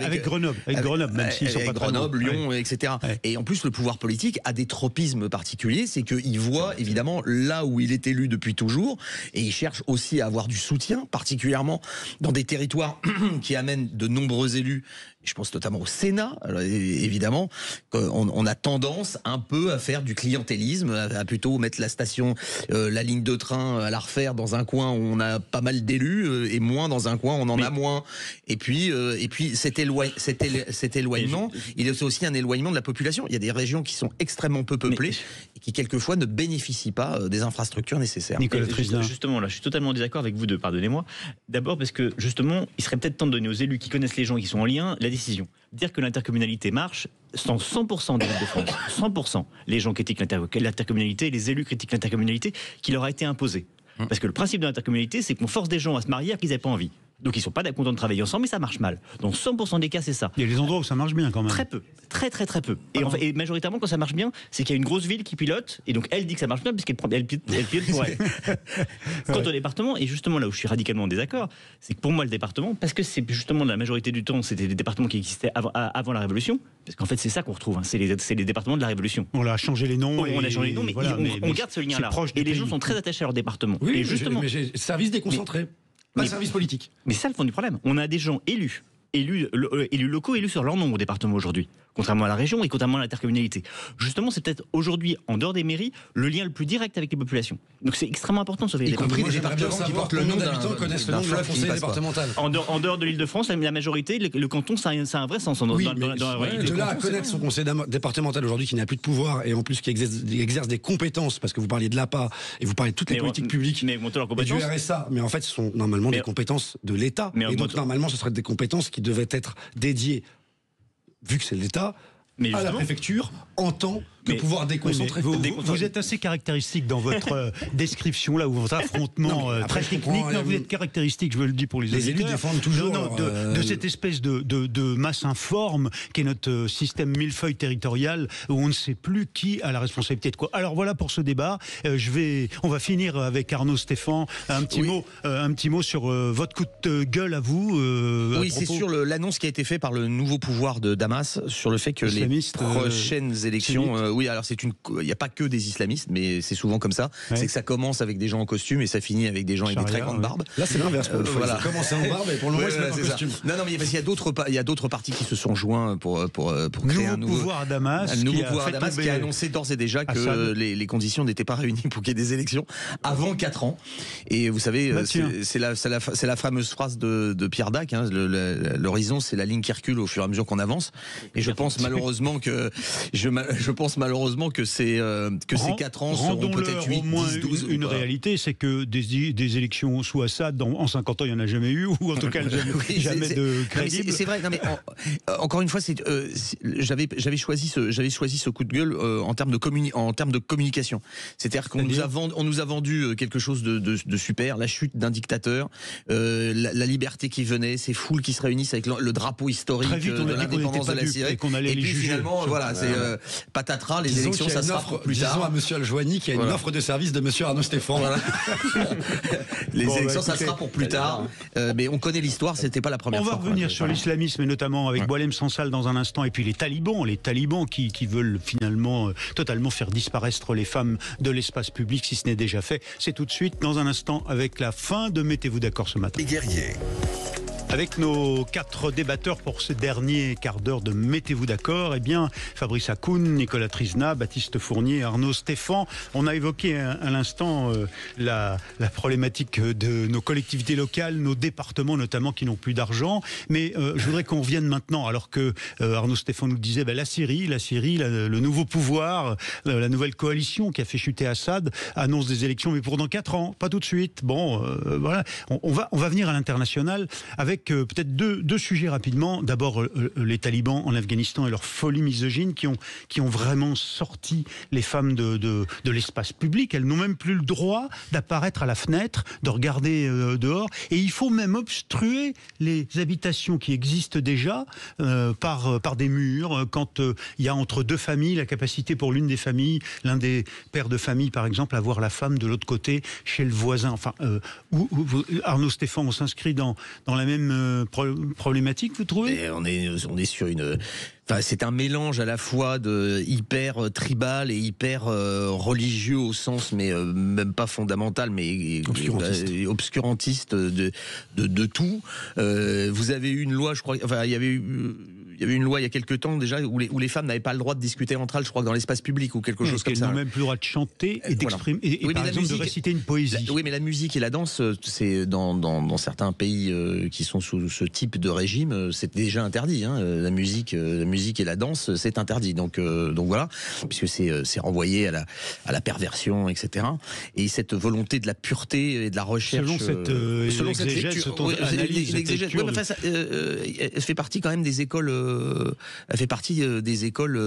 Avec Grenoble, même s'ils sont pas Grenoble, Lyon, etc. Et en plus, le pouvoir politique a des tropismes particuliers, c'est qu'il voit évidemment là où il est élu depuis toujours, et il cherche aussi à avoir du soutien, particulièrement dans des territoires qui amènent de nombreux élus. Je pense notamment au Sénat. Alors, évidemment, on a tendance un peu à faire du clientélisme, à plutôt mettre la station, la ligne de train, à la refaire dans un coin où on a pas mal d'élus et moins dans un coin où on en a moins. Et puis cet éloignement, il est aussi un éloignement de la population. Il y a des régions qui sont extrêmement peu peuplées et qui quelquefois ne bénéficient pas des infrastructures nécessaires. Justement, là, je suis totalement en désaccord avec vous deux, pardonnez-moi. D'abord parce que justement, il serait peut-être temps de donner aux élus qui connaissent les gens qui sont en lien la décision. Dire que l'intercommunalité marche, sans 100% des villes de France, 100%, les gens critiquent l'intercommunalité, les élus critiquent l'intercommunalité qui leur a été imposée. Parce que le principe de l'intercommunalité, c'est qu'on force des gens à se marier alors qu'ils n'avaient pas envie. Donc ils ne sont pas contents de travailler ensemble, mais ça marche mal. Donc 100% des cas, c'est ça. Il y a des endroits où ça marche bien quand même. Très peu, très peu. Et majoritairement, quand ça marche bien, c'est qu'il y a une grosse ville qui pilote, et donc elle dit que ça marche bien, puisqu'elle pilote pour elle. Quant au département, et justement là où je suis radicalement en désaccord, c'est que pour moi le département, parce que c'est justement la majorité du temps, c'était des départements qui existaient avant la Révolution, parce qu'en fait c'est ça qu'on retrouve, c'est les départements de la Révolution. On a changé les noms. On a changé les noms, mais voilà, on garde ce lien-là. Et les gens sont très attachés à leur département. Oui, et justement, mais j'ai service déconcentré. Pas de service politique. Mais c'est ça le fond du problème. On a des gens élus locaux, élus sur leur nom au département aujourd'hui, contrairement à la région et contrairement à l'intercommunalité. Justement, c'est peut-être aujourd'hui, en dehors des mairies, le lien le plus direct avec les populations. Donc c'est extrêmement important de sauver les départements. Y compris des départements qui portent le nom d'habitants connaissent le nom de leur conseiller départemental. En dehors de l'Île-de-France, la majorité, le canton, ça a un vrai sens dans la réalité. De là à connaître son conseil départemental aujourd'hui qui n'a plus de pouvoir et en plus qui exerce des compétences, parce que vous parliez de l'APA et vous parlez de toutes les politiques publiques et du RSA, mais en fait ce sont normalement des compétences de l'État. Et donc normalement ce seraient des compétences qui devaient être dédiées, vu que c'est l'État, à la préfecture en tant que pouvoir déconcentré. Vous êtes assez caractéristique dans votre description, là où votre affrontement très technique. Vous êtes caractéristique, je veux le dire pour les auditeurs. Les élus défendent toujours de cette espèce de masse informe qui est notre système millefeuille territorial où on ne sait plus qui a la responsabilité de quoi. Alors voilà pour ce débat. On va finir avec Arnaud Stéphan. Un petit mot sur votre coup de gueule à vous. Oui, c'est sur l'annonce qui a été faite par le nouveau pouvoir de Damas sur le fait que les prochaines élections. Oui, alors il n'y a pas que des islamistes, mais c'est souvent comme ça. Ouais. C'est que ça commence avec des gens en costume et ça finit avec des gens avec des très grandes barbes. Là, c'est l'inverse. Ça commence en barbe et pour le moment, c'est en costume. Non, mais parce qu'il y a d'autres partis qui se sont joints pour créer un nouveau pouvoir à Damas. Un nouveau pouvoir à Damas qui a annoncé d'ores et déjà que les conditions n'étaient pas réunies pour qu'il y ait des élections avant 4 ans. Et vous savez, c'est la fameuse phrase de Pierre Dac. L'horizon, c'est la ligne qui recule au fur et à mesure qu'on avance. Et je pense malheureusement que ces 4 ans seront peut-être 8, 10, 12. Une réalité, c'est que des élections sous Assad, en 50 ans, il n'y en a jamais eu, ou en tout cas jamais de crédible. C'est vrai, non, mais encore une fois, j'avais choisi ce coup de gueule en termes de communication. C'est-à-dire qu'on nous a vendu quelque chose de super, la chute d'un dictateur, la liberté qui venait, ces foules qui se réunissent avec le drapeau historique de l'indépendance de la Syrie. Et puis finalement, voilà, c'est patatras, les élections, ça sera pour plus tard. Disons à monsieur Aljouani qu'il y a une offre de service de monsieur Arnaud Stéphan. Voilà. Les élections, ça sera pour plus tard. Mais on connaît l'histoire, c'était pas la première fois. On va revenir sur l'islamisme, et notamment avec Boualem Sansal dans un instant, et puis les talibans qui veulent finalement totalement faire disparaître les femmes de l'espace public, si ce n'est déjà fait. C'est tout de suite, dans un instant, avec la fin de Mettez-vous d'accord ce matin. Les guerriers. Avec nos 4 débatteurs pour ce dernier quart d'heure de Mettez-vous d'accord, eh bien, Fabrice Hakoun, Nicolas Trizna, Baptiste Fournier, Arnaud Stéphan. On a évoqué à l'instant la problématique de nos collectivités locales, nos départements notamment qui n'ont plus d'argent. Mais je voudrais qu'on revienne maintenant, alors que Arnaud Stéphan nous disait la Syrie, le nouveau pouvoir, la nouvelle coalition qui a fait chuter Assad, annonce des élections, mais pour dans 4 ans, pas tout de suite. Bon, voilà. On va venir à l'international avec peut-être deux sujets rapidement. D'abord, les talibans en Afghanistan et leur folie misogyne qui ont vraiment sorti les femmes de l'espace public. Elles n'ont même plus le droit d'apparaître à la fenêtre, de regarder dehors. Et il faut même obstruer les habitations qui existent déjà par des murs. Quand il y a entre 2 familles, la capacité pour l'une des familles, l'un des pères de famille par exemple, à voir la femme de l'autre côté chez le voisin. Enfin, Arnaud Stéphan, on s'inscrit dans la même problématique, vous trouvez ? On est sur une... Enfin, c'est un mélange à la fois de hyper tribal et hyper religieux au sens, mais même pas fondamental, mais obscurantiste de tout. Vous avez eu une loi, je crois, enfin il y avait eu y a eu une loi il y a quelques temps déjà où les femmes n'avaient pas le droit de discuter entre elles, je crois, dans l'espace public ou quelque chose comme ça. Elles n'ont même plus le droit de chanter et d'exprimer, et par exemple de réciter une poésie. Oui, mais la musique et la danse, c'est dans certains pays qui sont sous ce type de régime, c'est déjà interdit. Hein. La musique et la danse, c'est interdit. Donc voilà, puisque c'est renvoyé à la perversion, etc. Et cette volonté de la pureté et de la recherche. Selon cette analyse, elle fait partie quand même des écoles. Elle fait partie des écoles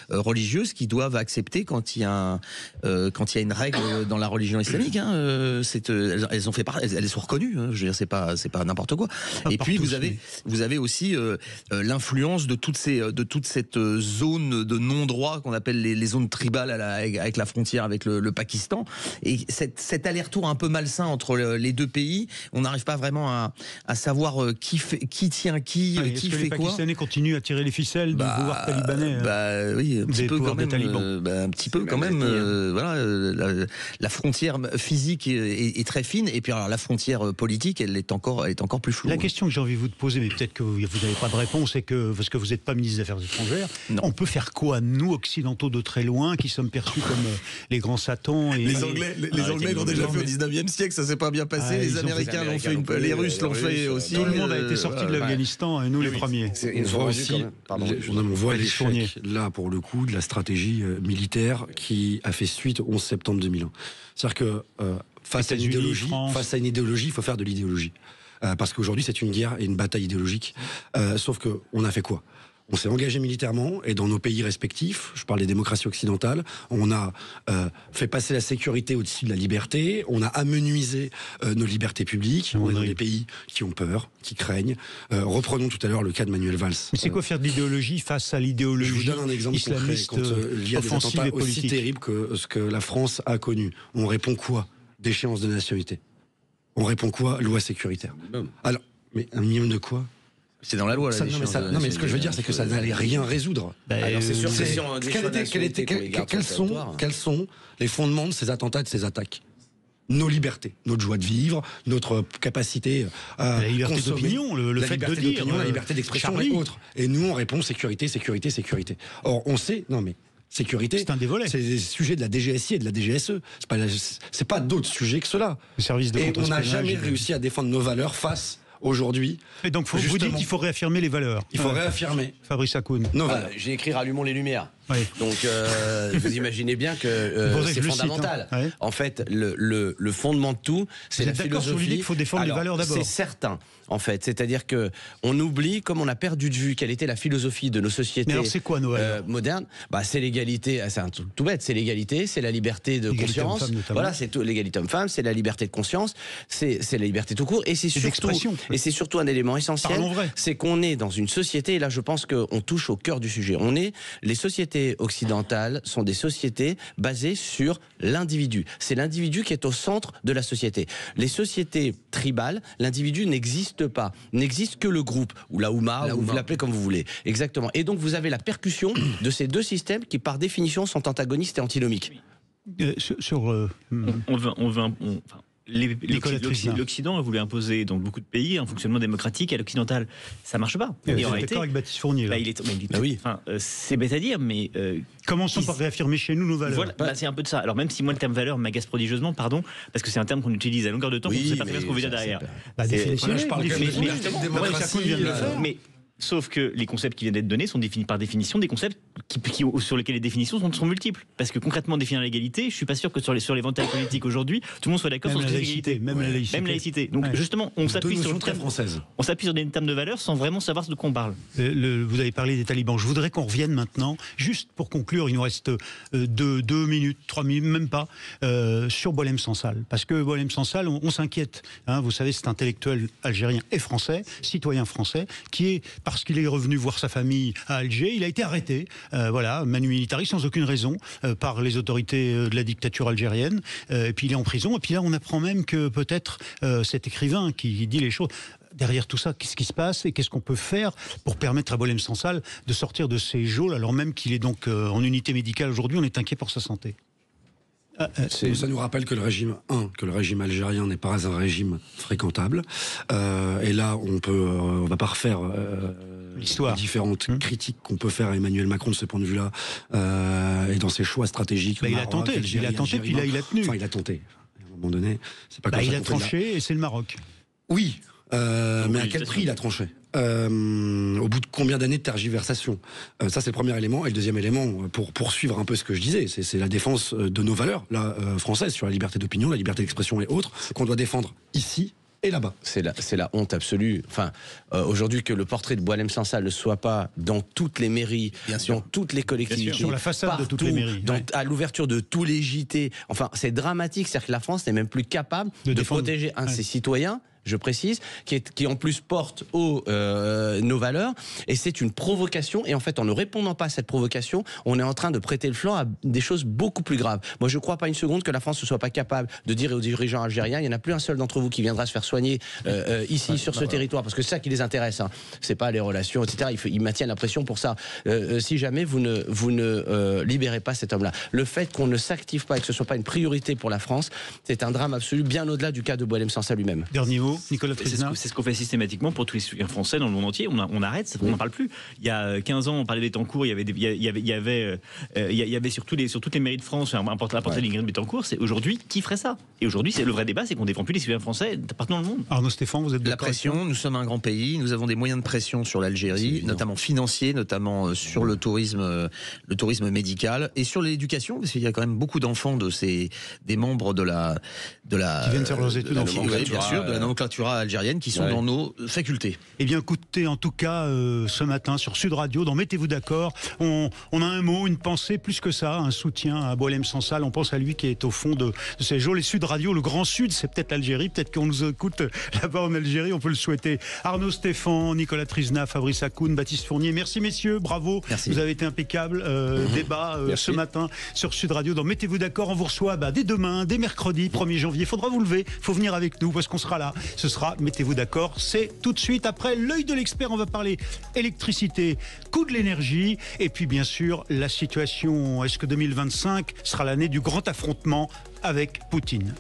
religieuses qui doivent accepter quand il y a une règle dans la religion islamique. Hein, elles sont reconnues. Hein, je veux dire, c'est pas n'importe quoi. Et puis vous avez aussi l'influence de toute cette zone de non-droit qu'on appelle les zones tribales avec la frontière avec le Pakistan, et cet aller-retour un peu malsain entre les deux pays, on n'arrive pas vraiment à savoir qui tient qui fait quoi. Est-ce que les Pakistanais continuent à tirer les ficelles du pouvoir talibanais? Oui, un petit peu quand même. Un petit peu quand même. Voilà, la frontière physique est très fine, et puis alors la frontière politique, elle est encore plus floue. La question que j'ai envie de vous poser, mais peut-être que vous n'avez pas de réponse, c'est que parce que vous n'êtes pas ministre des Affaires étrangères, on peut faire quoi, nous occidentaux de très loin, qui sommes perçus comme les grands satans? Les Anglais l'ont déjà fait au 19e siècle, ça s'est pas bien passé. Les Américains l'ont fait, les Russes l'ont fait aussi. Tout le monde a été sorti de l'Afghanistan, et nous les premiers. On voit l'échec, là, pour le coup, de la stratégie militaire qui a fait suite au 11 septembre 2001. C'est-à-dire que face à une idéologie, il faut faire de l'idéologie. Parce qu'aujourd'hui, c'est une guerre et une bataille idéologique. Sauf qu'on a fait quoi? On s'est engagé militairement, et dans nos pays respectifs, je parle des démocraties occidentales, on a fait passer la sécurité au-dessus de la liberté, on a amenuisé nos libertés publiques, on est dans des pays qui ont peur, qui craignent. Reprenons tout à l'heure le cas de Manuel Valls. Mais c'est quoi faire de l'idéologie face à l'idéologie islamiste? Je vous donne un exemple concret. Quand il y a des attentats aussi terribles que ce que la France a connu, on répond quoi? Déchéance de nationalité. On répond quoi? Loi sécuritaire. Alors, mais un minimum de quoi? C'est dans la loi. Non, mais ce que je veux dire, c'est que ça n'allait rien résoudre. Alors c'est sûr. Quels sont les fondements de ces attentats, de ces attaques? Nos libertés, notre joie de vivre, notre capacité à la liberté consommer, d'opinion, le fait de dire, la liberté d'expression et autres. Et nous, on répond sécurité, sécurité, sécurité. Or, on sait, sécurité, c'est un des volets. C'est des sujets de la DGSI et de la DGSE. C'est pas d'autres sujets que cela. Et on n'a jamais réussi à défendre nos valeurs face aujourd'hui. Et donc, vous dites qu'il faut réaffirmer les valeurs. Il faut réaffirmer. Fabrice Hakoun. J'ai écrit Rallumons les lumières. Oui. Donc, vous imaginez bien que c'est fondamental. Cite, hein. En fait, le fondement de tout, c'est la philosophie. Il faut défendre les valeurs d'abord. C'est certain. En fait, c'est-à-dire que on oublie, comme on a perdu de vue quelle était la philosophie de nos sociétés. Mais alors c'est quoi nos valeurs modernes? C'est l'égalité. C'est un truc tout bête. C'est l'égalité, c'est la liberté de conscience. Voilà, c'est l'égalité homme-femme, c'est la liberté de conscience, c'est la liberté tout court, et c'est surtout un élément essentiel. C'est qu'on est dans une société. Et là, je pense qu'on touche au cœur du sujet. Les sociétés occidentales sont des sociétés basées sur l'individu. C'est l'individu qui est au centre de la société. Les sociétés tribales, l'individu n'existe que le groupe, ou la Ouma, ou vous l'appelez comme vous voulez. Exactement. Et donc vous avez la percussion de ces deux systèmes qui, par définition, sont antagonistes et antinomiques. L'Occident a voulu imposer dans beaucoup de pays un fonctionnement démocratique à l'occidental. Ça marche pas. Vous êtes d'accord avec Baptiste Fournier là. C'est bête à dire, mais commençons par réaffirmer chez nous nos valeurs. Voilà, c'est un peu de ça. Alors même si moi le terme valeur m'agace prodigieusement, pardon, parce que c'est un terme qu'on utilise à longueur de temps, on ne sait pas très bien ce qu'on veut dire derrière. Je parle mais sauf que les concepts qui viennent d'être donnés sont définis par définition des concepts sur lesquels les définitions sont multiples. Parce que concrètement, définir l'égalité, je suis pas sûr que sur l'éventail politique aujourd'hui, tout le monde soit d'accord sur l'égalité. Même la laïcité. Donc justement, on s'appuie sur des termes de valeurs sans vraiment savoir de quoi on parle. Vous avez parlé des talibans. Je voudrais qu'on revienne maintenant, juste pour conclure, il nous reste 2 minutes, 3 minutes, même pas, sur Boualem Sansal. Parce que Boualem Sansal, on s'inquiète. Vous savez, c'est un intellectuel algérien et français, citoyen français, qui est, parce qu'il est revenu voir sa famille à Alger, il a été arrêté, manu militari, sans aucune raison, par les autorités de la dictature algérienne. Et puis il est en prison. Et puis là, on apprend même que peut-être cet écrivain qui dit les choses... Derrière tout ça, qu'est-ce qui se passe et qu'est-ce qu'on peut faire pour permettre à Boualem Sansal de sortir de ses geôles, alors même qu'il est donc en unité médicale aujourd'hui? On est inquiet pour sa santé. Ça nous rappelle que le régime algérien n'est pas un régime fréquentable. Et là, on va pas refaire l'histoire. Les différentes critiques qu'on peut faire à Emmanuel Macron de ce point de vue-là, et dans ses choix stratégiques. Il a tenté, puis là il a tenu. Enfin, il a tenté. À un moment donné, c'est pas il a tranché et c'est le Maroc. Oui, mais à quel prix il a tranché? Au bout de combien d'années de tergiversation? Ça, c'est le premier élément. Et le deuxième élément, pour poursuivre un peu ce que je disais, c'est la défense de nos valeurs françaises sur la liberté d'opinion, la liberté d'expression et autres, qu'on doit défendre ici et là-bas. C'est la honte absolue. Enfin, aujourd'hui, que le portrait de Boualem Sansal ne soit pas dans toutes les mairies, dans toutes les collectivités, sur la façade partout, de toutes les mairies, à l'ouverture de tous les JT. Enfin, c'est dramatique. C'est-à-dire que la France n'est même plus capable de protéger un de ses citoyens, je précise, qui en plus porte nos valeurs, et c'est une provocation, et en fait en ne répondant pas à cette provocation, on est en train de prêter le flanc à des choses beaucoup plus graves. Moi je ne crois pas une seconde que la France ne soit pas capable de dire aux dirigeants algériens, il n'y en a plus un seul d'entre vous qui viendra se faire soigner ici sur ce territoire, parce que c'est ça qui les intéresse, hein. C'est pas les relations, etc. Ils maintiennent la pression pour ça. Si jamais vous ne libérez pas cet homme-là, le fait qu'on ne s'active pas et que ce ne soit pas une priorité pour la France, c'est un drame absolu, bien au-delà du cas de Boualem Sansal lui-même. Dernier mot, Nicolas Trizna. C'est ce qu'on fait systématiquement pour tous les citoyens français dans le monde entier. On arrête, on n'en parle plus. Il y a 15 ans, on parlait des Bettencourt, il y avait sur toutes les mairies de France un portrait d'Ingrid Bettencourt. C'est aujourd'hui qui ferait ça? Et aujourd'hui, le vrai débat, c'est qu'on défend plus les citoyens français partout dans le monde. Arnaud Stéphane, vous êtes d'accord? La pression, nous sommes un grand pays, nous avons des moyens de pression sur l'Algérie, notamment financiers, notamment sur le tourisme médical et sur l'éducation, parce qu'il y a quand même beaucoup d'enfants des membres de la qui viennent faire leurs études en France. Oui, bien sûr, de la nomenclature algérienne qui sont dans nos facultés. Eh bien, écoutez, en tout cas, ce matin sur Sud Radio, dans Mettez-vous d'accord, on a un mot, une pensée, plus que ça, un soutien à Boualem Sansal. On pense à lui qui est au fond de ces jours. Les Sud Radio, le Grand Sud, c'est peut-être l'Algérie, peut-être qu'on nous écoute là-bas en Algérie, on peut le souhaiter. Arnaud Stéphane, Nicolas Trizna, Fabrice Hakoun, Baptiste Fournier, merci messieurs, bravo. Merci. Vous avez été impeccable. Débat ce matin sur Sud Radio, dans Mettez-vous d'accord. On vous reçoit dès demain, dès mercredi 1er janvier. Il faudra vous lever, il faut venir avec nous parce qu'on sera là. Ce sera Mettez-vous d'accord, c'est tout de suite après l'œil de l'expert. On va parler électricité, coût de l'énergie et puis bien sûr la situation. Est-ce que 2025 sera l'année du grand affrontement avec Poutine?